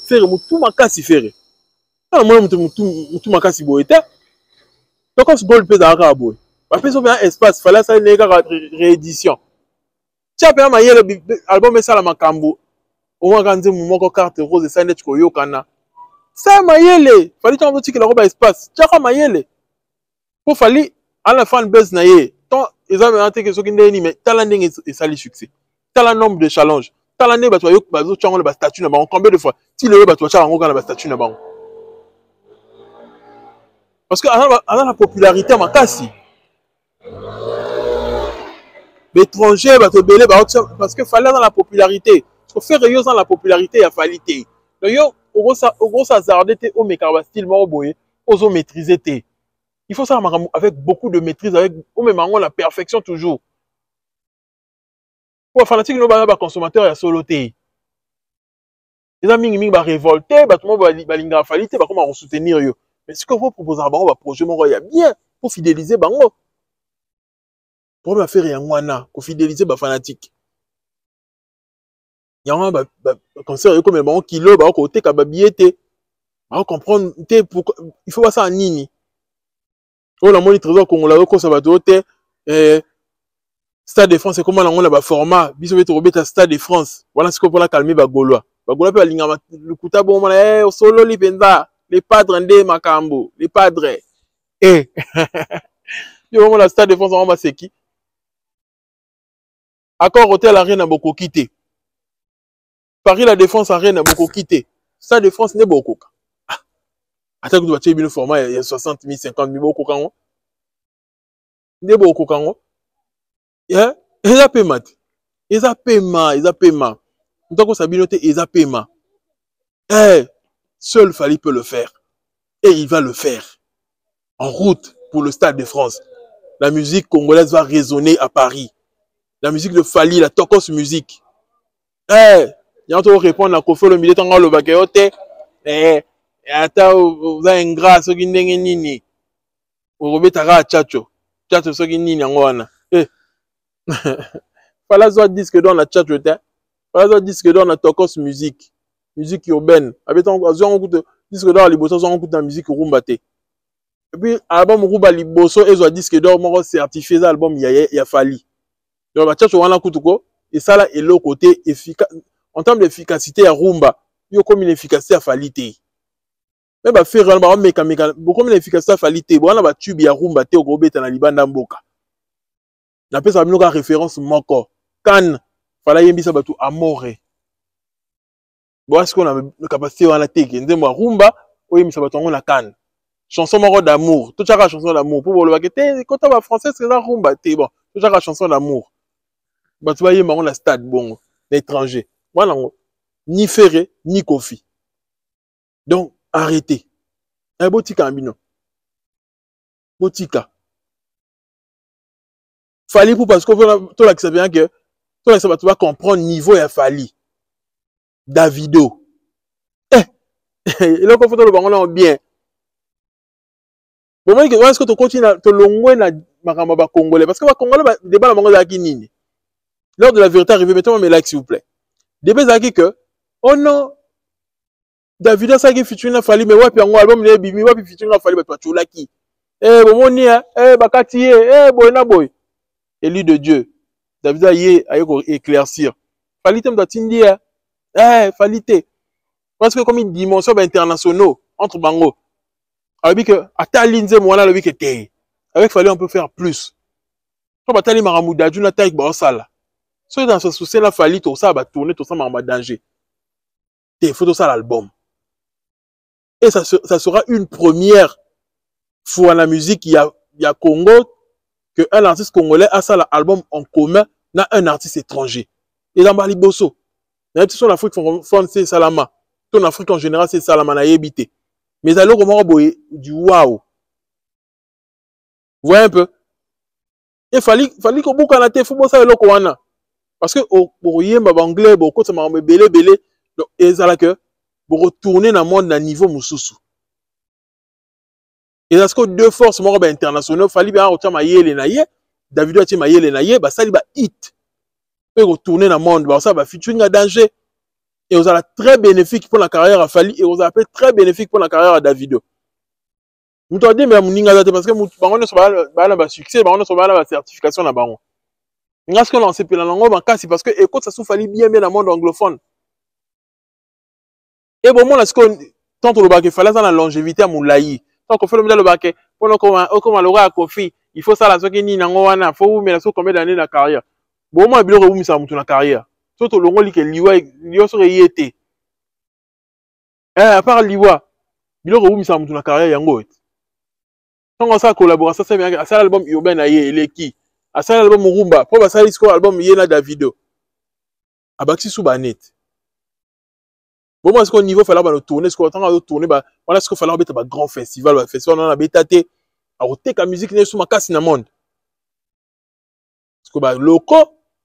Faire mutu makasi faire. Ah, moi, tout ma casse boité. Donc, on se bol peut d'avoir à boy. Après, on a un espace, fallait ça une réédition. Tiens, puis, ma yele album est ça la macambo. On va gagner mon carte rose et ça n'est que yo kana. Ça ma yele, fallait tu en que la robe espace. Tiens, ma yele. Pour fallait à la fin buzz na yé. Tant ils ont inventé que ce qui n'est ni mais talent et sali succès. Talent nombre de challenges. Talent n'est pas toi yo bazo tu as le statut na ba. Combien de fois? Si le ba toi tu as un le statut na ba. Parce que la popularité ma kasi. L'étranger va te belé parce que fallait dans la popularité. Parce que faire yo dans la popularité il a fallité. Donc yo au gros ça zarder au mécaba style mo boye, oso maîtriser té. Il faut ça avec beaucoup de maîtrise avec au même moment la perfection toujours. Pour fanatique no ba consommateur ya solo té. Les amis mingi ba révolter, ba tout le monde ba linga fallité, ba comment soutenir yo. Mais ce que vous proposez, on va projet mon royaume bien pour fidéliser bango. Pour me faire yangwana, pour fidéliser ba fanatique. Yangwa ba concert comme bon kilo ba côté ka ba biété. On comprendre il faut pas ça en nini. On a moni trésor congolais ko ça va doter Stade de France c'est comment on a ba format, biso veto robeta Stade de France. Voilà ce que pour la calmer ba Gaulois. Ba Gaulois pe linga le kuta bon au solo li penza. Les padres ndé makambo, les padres. Eh. Yo on la Stade de France on va c'est qui? Accord Hôtel Arena beaucoup quitté. Paris la Défense Arena beaucoup quitté. Stade de France n'est beaucoup. Attends que tu vas tuer le format il y a 60 000 50 000 beaucoup quand. N'est beaucoup quand. Yeah, ils a paiement. Ils a paiement. Donc ça binoté ils a paiement. Eh, seul Fali peut le faire. Et il va le faire. En route pour le Stade de France. La musique congolaise va résonner à Paris. La musique de Fali, la Tokos musique. Eh, il y a un tour répondre à Kofi le milieu de le bakeote. Eh, attends, vous avez un gras, ce qui n'est nini. Vous remettez à Tchacho. Tchacho, ce qui n'est nini. Eh, Fala soit disque dans la Tchacho. Fala soit disque dans la Tokos musique. Musique urbaine. Avec un disque d'or, les bossos ont écouté la musique rumba. Et puis, album rumba, les bossos, ils ont disque d'or, moi, certifié l'album, il y a Fali. Donc, la tchatch, on a écouté quoi? Et ça, là, est l'autre côté, en termes d'efficacité à rumba, il y a comme une efficacité à Fali. Mais, bah, faire un baron mécanique, beaucoup de efficacité à Fali. Bon, on a tube à rumba, au gros bête, dans la Liban d'Amboka. On appelle ça, une référence, moko. Kan, Fala yembi ça, batou, amore. Bon, est-ce qu'on a la capacité à la teke? Ndemo rumba, oui, mais ça va tomber la canne. chanson moro d'amour. Tout ça chanson d'amour. Pour le baguette, quand on va français, c'est la rumba. Bon, tout ça chanson d'amour. Bah, tu vois, il y a la stade, bon, l'étranger. Voilà, ni Ferré, ni Kofi. Donc, arrêtez. Un botika, un bino. Botika. Fali pour parce que tout là, c'est bien que, tout là, tu vas comprendre niveau et Fali. Davido. Et là, quand faut le bangon bien. Bon, moi, est-ce que tu continues à te longuer na makamba congolais? Parce que les Congolais, débat la bango zaki nini. Lors de la vérité arrivée, mettez-moi mes likes, s'il vous plaît. Débat zaki que, oh non, Davido zaki featuring na Fali, mais ouais, puis en album, il est bimi, ouais, puis featuring na Fali, bah, tu l'as qui? Eh, bon, mon nia, eh, bakati, eh, boy, na boy. Élu de Dieu. Davido a éclaircir. Fali, t'aimes t'attindi, eh, Fali, t'es. Parce que comme une dimension internationale entre bango. Avec que atali nze mwana le que té. Avec Fali on peut faire plus. Quand atali maramouda djuna taille ba sala. So dans ce souci là Fali tout ça va tourner tout ça en danger. Té faut tout ça l'album. Et ça sera une première fois la musique il y a Congo que un artiste congolais a ça l'album en commun na un artiste étranger. Et dans Bali Bosso. Mais tout en Afrique font c'est Salama. Tout en Afrique en général c'est Salama na yebité. Mais alors, comment du waouh. Vous voyez un peu? Il fallait qu'on boucle en tête, il faut ça le koana. Parce que pour y aller, anglais, beaucoup ça m'a belé. Et ça là que pour retourner dans le monde à niveau mususu. Et parce que deux forces morbe internationales, fallait bien autant mailler les naïe, Davido a mailler les naïe, bah ça il va hit. Et retourner dans le monde, bah ça va featuring à danger. Et vous allez très bénéfique pour la carrière à Fali et vous allez très bénéfique pour la carrière à Davido. Vous avez dit, mais parce que vous avez un succès, vous avez une certification là-bas. Parce que l'on s'est payé la langue, parce que écoute, ça souffle bien dans le monde anglophone. Et bon, moi, tant que le bac, il fallait ça la longévité à Moulaï. Tant qu'on fait le le bac, pendant qu'on a l'aura à Kofi, il faut ça la soki ni nangoana, faut vous mettre combien d'années dans la carrière. Bon, moi, il faut vous ça dans la carrière. Surtout le monde qui est liwa serait y été. À part liwa, il faut vous ça dans la carrière yango. Quand on a collaboré, ça c'est bien. Ça l'album urbain aïe, il est qui? À ça l'album Rumba. Pour ça l'album Yena Davido. À Baxi Soubanet. Bon, moi, est-ce qu'au niveau, il fallait tourner, ce qu'on a tourné, voilà ce qu'il fallait mettre un grand festival, festival, on a bétaté, à roter la musique, n'est-ce pas, casse dans le monde. Parce que, le loco,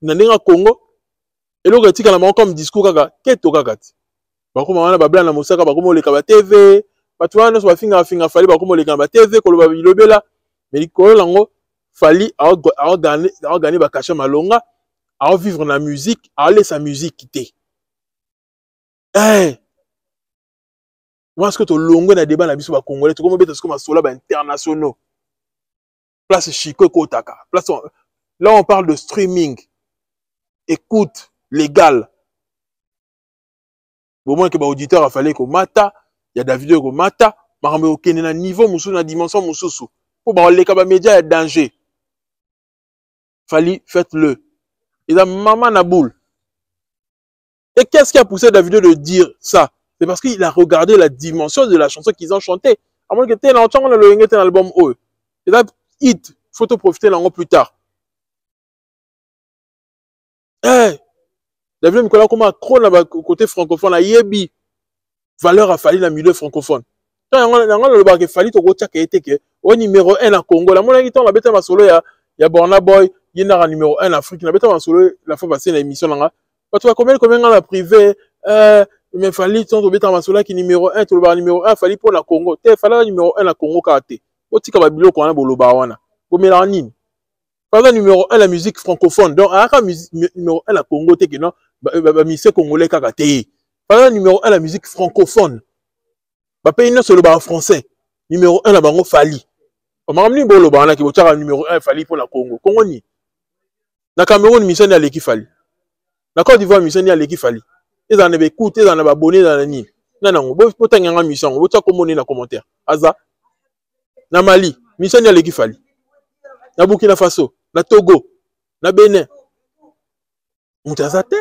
n'a pas Congo, et le retika la comme discours, qu'est-ce que tu as comme on a babla na mosaka, comme on les kaba TV, tu vois, nous, finga, fallait, comme on les kaba TV, comme on le bela, mais il fallait, à gagner, à cacher malonga, à vivre la musique, à laisser sa musique quitter. Hey! Moi, est-ce que tu as longué dans le débat dans le Congolais, tu as dit que tu as international. Place Chico Kotaka. Là, on parle de streaming. Écoute, légal. Au moins que l'auditeur a fallu que mata, il y a Davido que mata, mais au niveau, dans la dimension, pour les médias, il y a danger. Fallait, faites-le. Il a maman Naboul. Et qu'est-ce qui a poussé Davido de dire ça? C'est parce qu'il a regardé la dimension de la chanson qu'ils ont chantée. À moins que tu aies l'album eux. Et là, hit, il faut te profiter l'angle plus tard. Hey! Davido Nicolas, comment à côté francophone, la yebi, valeur a fallu la milieu francophone. Quand on a le bac, il fallait que au numéro 1 à Congo. La monnaie qui on a bêté ma solo, il y a Borna Boy, il y a un numéro 1 en Afrique. Il a bêté ma solo, la fois passée, l'émission là. Tu vois combien on a privé, mais fallait ton bêta ma solo qui numéro 1, tu le bar numéro 1, fallait pour la Congo. Il fallait numéro 1 à Congo kate. Au tika babilo qu'on a bolo bawana. Au mélanine. Par numéro 1 la musique francophone. Donc, à numéro 1 la Congo, t'es que non, musique congolais kakaté. Par numéro 1 la musique francophone. Pays non sur le bar français. Numéro 1 la bango fali. On m'a ramené bolo bawana qui va numéro 1 fali pour la Congo. Congo ni. Na Cameroun, mission à l'équipe fali. La Côte d'Ivoire, mission à l'équipe fali. Ils en avaient écouté, ils en avaient abonné dans la nuit. Non, non, vous pouvez pas mission. Vous pouvez communiquer dans les commentaires. Aza. Na Mali, mission à l'équipe fali. Na Burkina Faso, na Togo, na Bénin. Mutazate.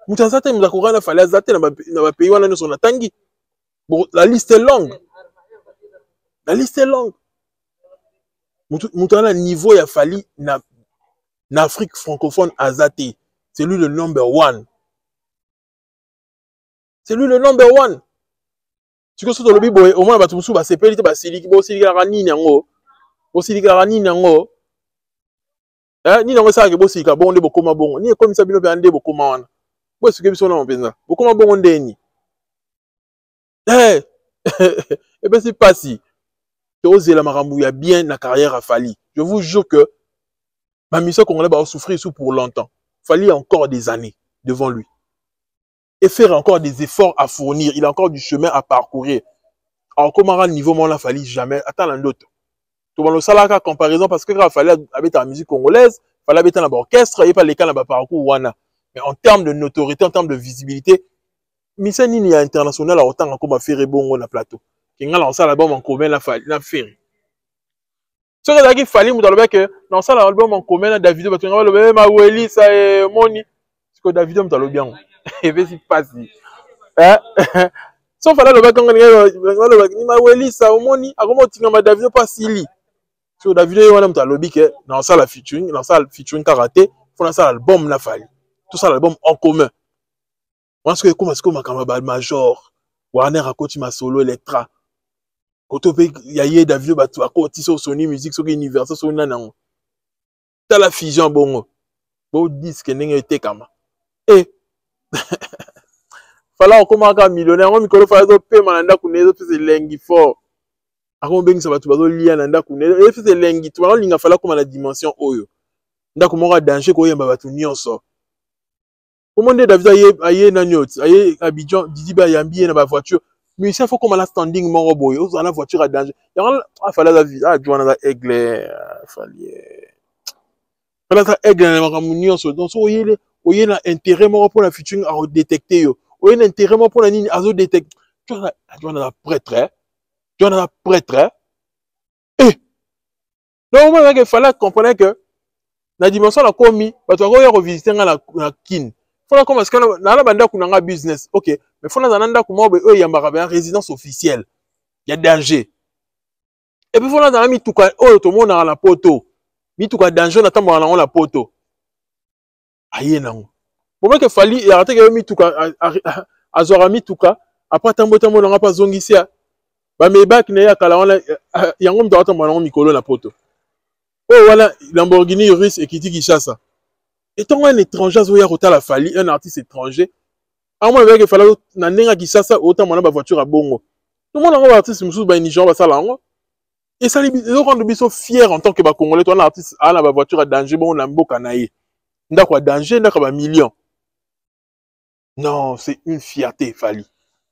Mutazate, mutakoura na fallait azate na pays wana nous on a tangi. Bon, la liste est longue. La liste est longue. Moutana niveau il a fallu na Afrique francophone azati. C'est lui le number one. C'est lui le number one. Tu sais que le bibo au moins batumusu ba sepeli te ba siliki bo siliki la nini yango. Bo siliki la nini yango. Ni nango sa ke bo silika bonde bokoma bongo. Ni comme ça bino be ande bokoma wana. Bo suke biso na mpenza. Bokoma bongo ndeni. Eh. Et ben c'est pas si. Osé la maramou ya bien na carrière à Fali. Je vous jure que ma mission congolais va souffrir sous pour longtemps. Fali a encore des années devant lui. Et faire encore des efforts à fournir. Il a encore du chemin à parcourir. Alors, comment à niveau mon la Fali jamais. Attends l'un d'autre. Tout le monde salaka comparaison parce que quand Fali avait la musique congolaise, Fali avait un orchestre et pas les cas dans parcours wana. Mais en termes de notoriété, en termes de visibilité, mission ni international a autant comme faire bon na plateau. Qui a lancé l'album en commun la Fali la Ferry. Ce qu'il fallait nous dire que dans ça l'album en commun Davido parce que on va le ma Welly ça et Moni parce que Davido me t'a bien et puis c'est pas si hein sauf là le bac quand on ma Welly ça Moni a comment tu ma Davido pas Sili sur Davido on a me t'a lobby que dans ça la featuring karaté faut dans ça l'album la Fali tout ça l'album en commun parce que comment est-ce que ma camarade major Warner a coach ma solo Electra Koto pe yaye Davido batu akoti so Sony Music so Universal so nanango. Ta la fusion bongo. Bo disque ndenge etekama. Eh. Fala okoma ka millionnaire ngo mikolo fala zo pe mananda kunezo pese lengi fort. Ako bengisa batu bazo lia nanda kunezo e pese lengi tu ba linga fala koma na dimension oyo. Ndako moko danger ko yemba batu nyonso. Komande Davido aye na nyot, aye Abidjan Didiba yambi na ba voiture. Mais il faut comme la standing mon robot, on a la voiture à danger. Il fallait la vie, tu vois la aigle, fallait la aigle na mamunion so donc oye na intérêt mon pour la future à détecter yo. Oye na intérêt mon pour la nini à détecter. Tu vois la prêtre, tu vois la prêtre. Eh. Donc moi il fallait comprendre que la dimension la commis, bah tu vas revisiter la kin. Faut la commencer quand na la banda kunanga business. OK. Mais faut na nanda kuma be eux yambaka ba résidence officielle. Il y a danger. Et puis faut na mi tuka oh to mona la poto. Mi tuka danger na tambo na la poto. Aye nango. Pour moi que fali il arrêter que mi tuka azora mi tuka après tambo na pas zongisia. Ba mebak na ya kala wana yango mto tambo na mikolo na poto. Oh voilà Lamborghini russe et Kitty Kinshasa. Étant un étranger zoya rota la fali un artiste étranger. À moi avec il fallait na nenga Kinshasa autant mon voiture à bongo. Tout le monde a un artiste mususu ba Niger ba sala ngo. Et ça les rend biso fier en tant que ba congolais toi un artiste a la voiture à danger bon na mboka na ye. Ndako danger ndako ba million. Non, c'est une fierté Fali.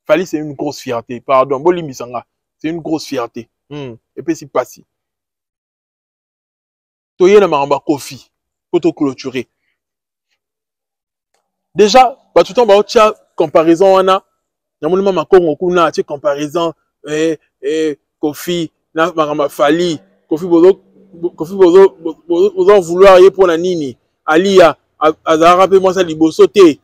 Fali c'est une grosse fierté. Pardon, Bolimi Sanga, c'est une grosse fierté. Et puis c'est pas si. Toye na maramba Kofi pour te clôturer. Déjà, bah tout le temps bah tu as comparaison wana. Yamulima makongo kuna tu comparaison Kofi na maramba Fali, Kofi bozo vouloir y pour la nini. Alia azara rappelé moi ça liboso te.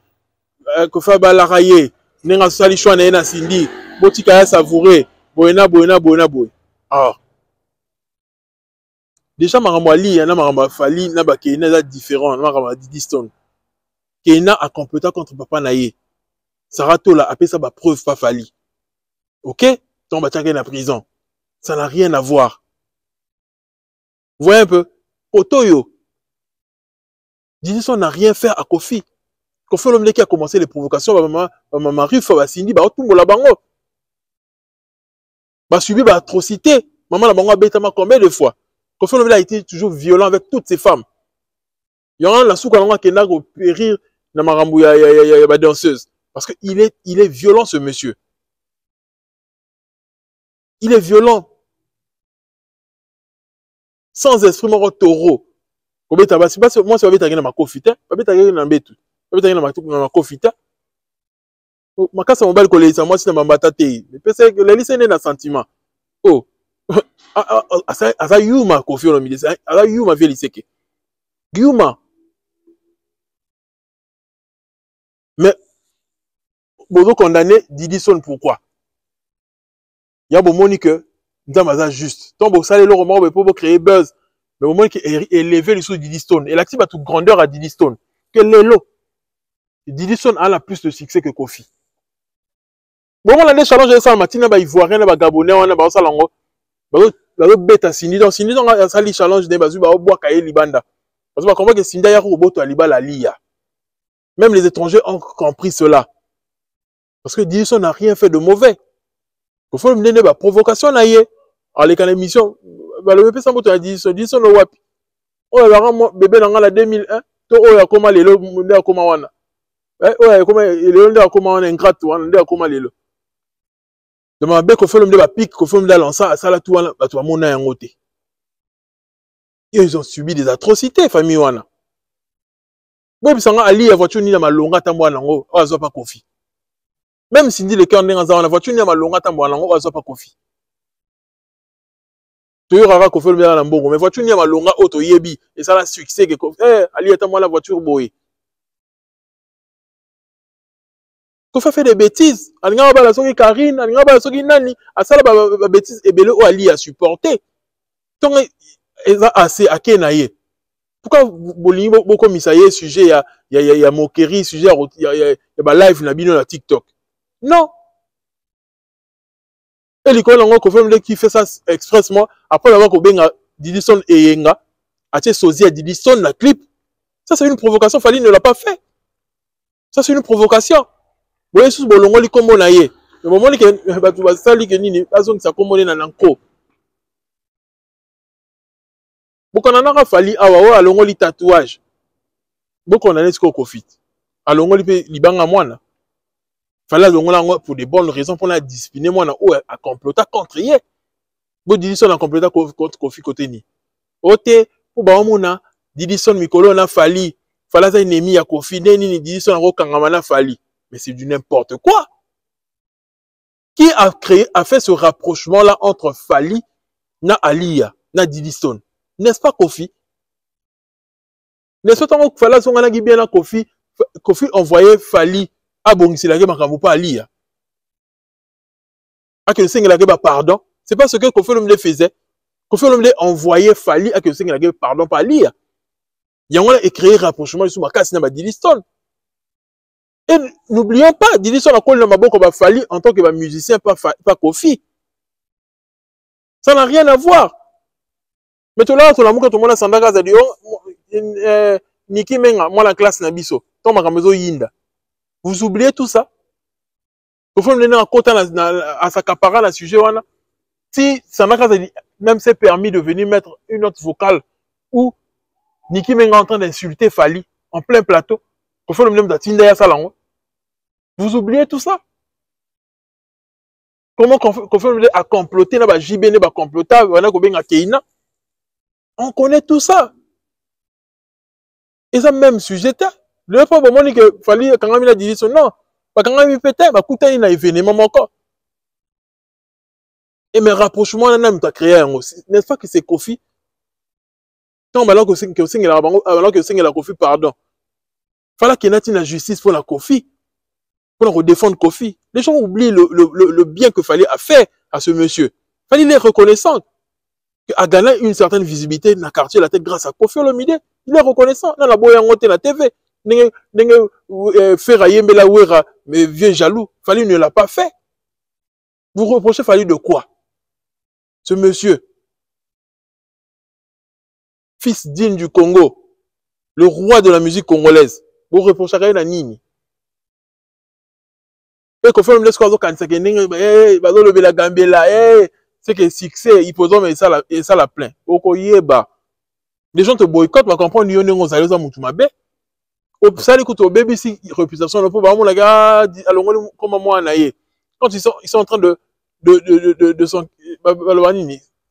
Kofi balaraye nenga sali chwana na Sindi. Botika ya savourer. Boena. Ah. Déjà, Maramwali, y en a Maramba Fali, n'a pas qu'il y a différent, Maramba Didiston. Qu'il a compétent contre Papa Naye. Sarato là, après ça, bah, preuve pas Fali. Ok? Ton bâtiment est en prison. Ça n'a rien à voir. Vous voyez un peu? Otoyo. Didiston n'a rien fait à Kofi. Kofi l'homme qui a commencé les provocations, maman Rif, Sindi, bah, tout le monde bango. Bah, subi, bah, atrocité. Maman la bango a bêtement combien de fois? Kofi Olomide a été toujours violent avec toutes ses femmes. Il y a un la souka qui a périr dans marambo ya danseuse parce que il est violent ce monsieur. Il est violent. Sans esprit mon taureau. Kobeta ba c'est pas moi c'est ba na makofita, ba beta na mbetu. Ba beta na makofita. Makasa mobile koleza moi c'est na mbata te. Mais parce que la liste n'est na sentiment. Oh. Asa yuma Kofi Olomide, asa yuma veli seke. Yuma. Mais bozo condamné Didiston pourquoi? Ya bo moni que Ndamaza juste. Donc, vous savez, le roman, pour créer buzz. Mais au moins, qui est élevé le sous Diddy Stone. Et l'actif a toute grandeur à Diddy Stone. Que l'élo. Diddy Stone a plus de succès que Kofi. Bon, on a des challenges de ça, matin, bah, Ivoirien, bah, Gabonais, on a, bah, ça, l'ango. Bah, bête Cindy. Donc, Cindy, on a ça, les challenges de, bah, bois, kaye, libanda. Parce que, comment que Cindy, a robot, à liba, la lia. Même les étrangers ont compris cela. Parce que Diddy Stone n'a rien fait de mauvais. Il faut me donner, bah, provocation, na yé. Alors, les canaux émission, bah, le BP, ça m'a dit, Diddy Stone, le wap. Oh, la bébé, dans la 2001, to, oh, ya, comment les lots, ya, comment wana. Ouais, comment, les lots, ya, comment wana, ingrate, wana, ya, comment les lots. De ma bec, au fait, l'homme de la pique, au fait, l'homme de la lancer, à ça, là, tout, bah, tu vas mon un côté. Ils ont subi des atrocités, famille, wana. Bon, puis, ça, Ali, la voiture, ni la malonga, tamboa, nango, oh, azo pas Kofi. Même si dit le cœur, la voiture, ni la malonga, tamboa, nango, oh, azo pas Kofi. Tu auras Kofi, le la mbongo, mais voiture, ni la malonga, auto, yebi, et ça, la succès, que Kofi, Ali, attends-moi la voiture, boy. Kofi fait des bêtises. Alinga ba la soki Karine, alinga ba la soki Nani, asala ba bêtises et belé o Ali a supporté. Donc eza assez akenaye. Pourquoi bolingi boko misaye sujet ya moquerie, sujet ya ba live na bino na TikTok. Non. Et l'école en Kofi qui fait ça expressement après avoir ko benga Diddy Stone et Yenga, atie sozi à Diddy Stone na clip. Ça c'est une provocation, Fali ne l'a pas fait. Ça c'est une provocation. Vous voyez, bolongo li kombo na ye. Le moment que batu basali ke nini, azong sa kombo na nanko. Bokana na Fali awa wa alongo li tatouage. Bokona na sko Kofi. Alongo li pe libanga mwana. Fali alongo la pour de bonnes raisons pour la discipliner mwana o a complota contre ye. Bo Diddy Stone a complota contre Kofi côté ni. Ote pour ba mona Diddy Stone mikolo na Fali. Fala za ennemi ya Kofi nini Diddy Stone ngo kangama na Fali. Mais c'est du n'importe quoi. Qui a fait ce rapprochement-là entre Fali, na Alia, na Diddy Stone? N'est-ce pas Kofi? N'est-ce pas que Fala son gana bien na Kofi, Kofi envoyait Fali à Bongisilage makambo pas Alia. A que le Seigneur ba pardon. C'est pas ce que Kofi le faisait. Kofi le envoyait Fali à que le Seigneur pardon pas Alia. Yangola a créé rapprochement sur ma casse na Diddy Stone. Et n'oublions pas, Diddy Stone a collé Maboko ba Fali en tant que musicien, pas Kofi. Ça n'a rien à voir. Mais tout là, tout le monde a Sandaka Zadio, Niki Menga, moi la classe Nabiso, Thomas Kamezo Yinda. Vous oubliez tout ça? Il faut me donner un quota à sa capara, la sujet. Si Sandaka Zadio même s'est permis de venir mettre une note vocale où Niki Menga est en train d'insulter Fali en plein plateau, il faut me donner un salon. Vous oubliez tout ça? Comment Kofi a comploté, na ba JB ba complota, wana ko benga Keina? On connaît tout ça. Et ça même sujet. Le pas bon moni que Fali quand on a dit ça non, pas quand on a pété, ba kuta ina événement encore. Et mes rapprochements là même t'a créé aussi. N'est-ce pas que c'est Kofi? Tant alors que c'est la Kofi pardon. Fallait qu'il y ait la justice pour la Kofi. Pour défendre Kofi. Les gens oublient le bien que Fali a fait à ce monsieur. Fali il est reconnaissant. A gagné une certaine visibilité dans le quartier la tête grâce à Kofi Olomide. Il est reconnaissant. Dans la boya ngote la TV. Faire ayembe la ouera, mais vieux jaloux. Fali ne l'a pas fait. Vous reprochez Fali de quoi? Ce monsieur, fils digne du Congo, le roi de la musique congolaise, vous reprochez à Nini. Et qu'on fait un escroc quand c'est que la Gambela, c'est que succès, il pose mais ça la plaint. Les gens te boycottent, va comprendre yon ngo zayoza mutumabe. Au sali kuto baby si réputation le pauvre la gars alors comme moi naie. Quand ils sont en train de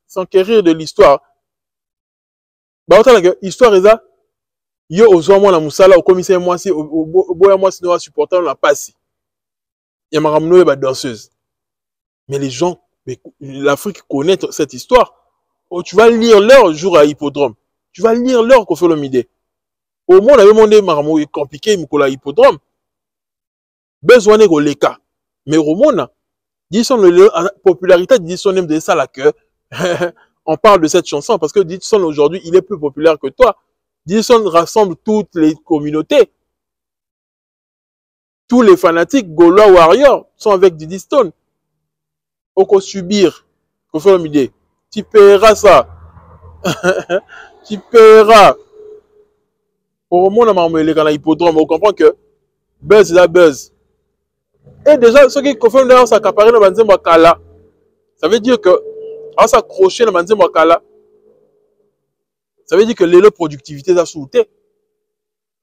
s'enquérir de l'histoire. Bah autant la histoire est ça. Yo ozo moi la musala au commissaire moi si au boya moi si nous supporter la passe. Il y a Maramno et danseuse. Mais les gens, l'Afrique connaît cette histoire. Oh, tu vas lire leur jour à hippodrome. Tu vas lire leur Kofi Olomide. Au moins, on avait demandé Maramno est compliqué, il me hippodrome. Besoin de l'Eka. Mais au moins, Didison, la popularité de Didison même de ça là que on parle de cette chanson parce que Didison aujourd'hui, il est plus populaire que toi. Didison rassemble toutes les communautés. Tous les fanatiques Gaulois Warriors sont avec Didison. Oko subir. Faut faire une idée. Tu paieras ça. Tu paieras. Au moins, on a dans l'hippodrome. On comprend que buzz est la buzz. Et déjà, ceux qui confirment d'ailleurs s'accaparer dans Banzé Makala, ça veut dire que, en s'accrocher dans Banzé Makala, ça veut dire que les productivité est sous-té.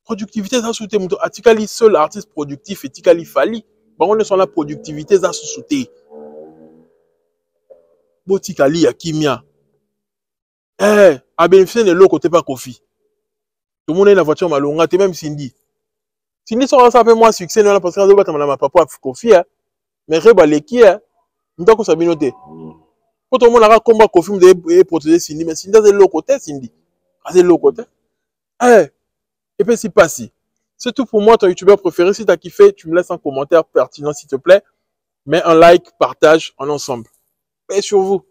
Productivité est sous-té. Atikali seul artiste productif et Tikali Fali. Bon, on est sur la productivité est sous-té. Botikali Yakimia. À bénéficier de l'eau côté pas Kofi. Tout le monde est dans la voiture malonga, t'es même Cindy. Cindy sera ça fait moins succès non parce que on va ma papa Kofi mais reba leki ndako sa binoté. Pour tout le monde a combat Kofi de protéger Cindy mais Cindy c'est l'eau côté Cindy. C'est l'eau côté. Et puis c'est pas si. C'est tout pour moi ton youtubeur préféré. Si tu as kiffé, tu me laisses un commentaire pertinent s'il te plaît. Mets un like, partage en ensemble. Paix sur vous.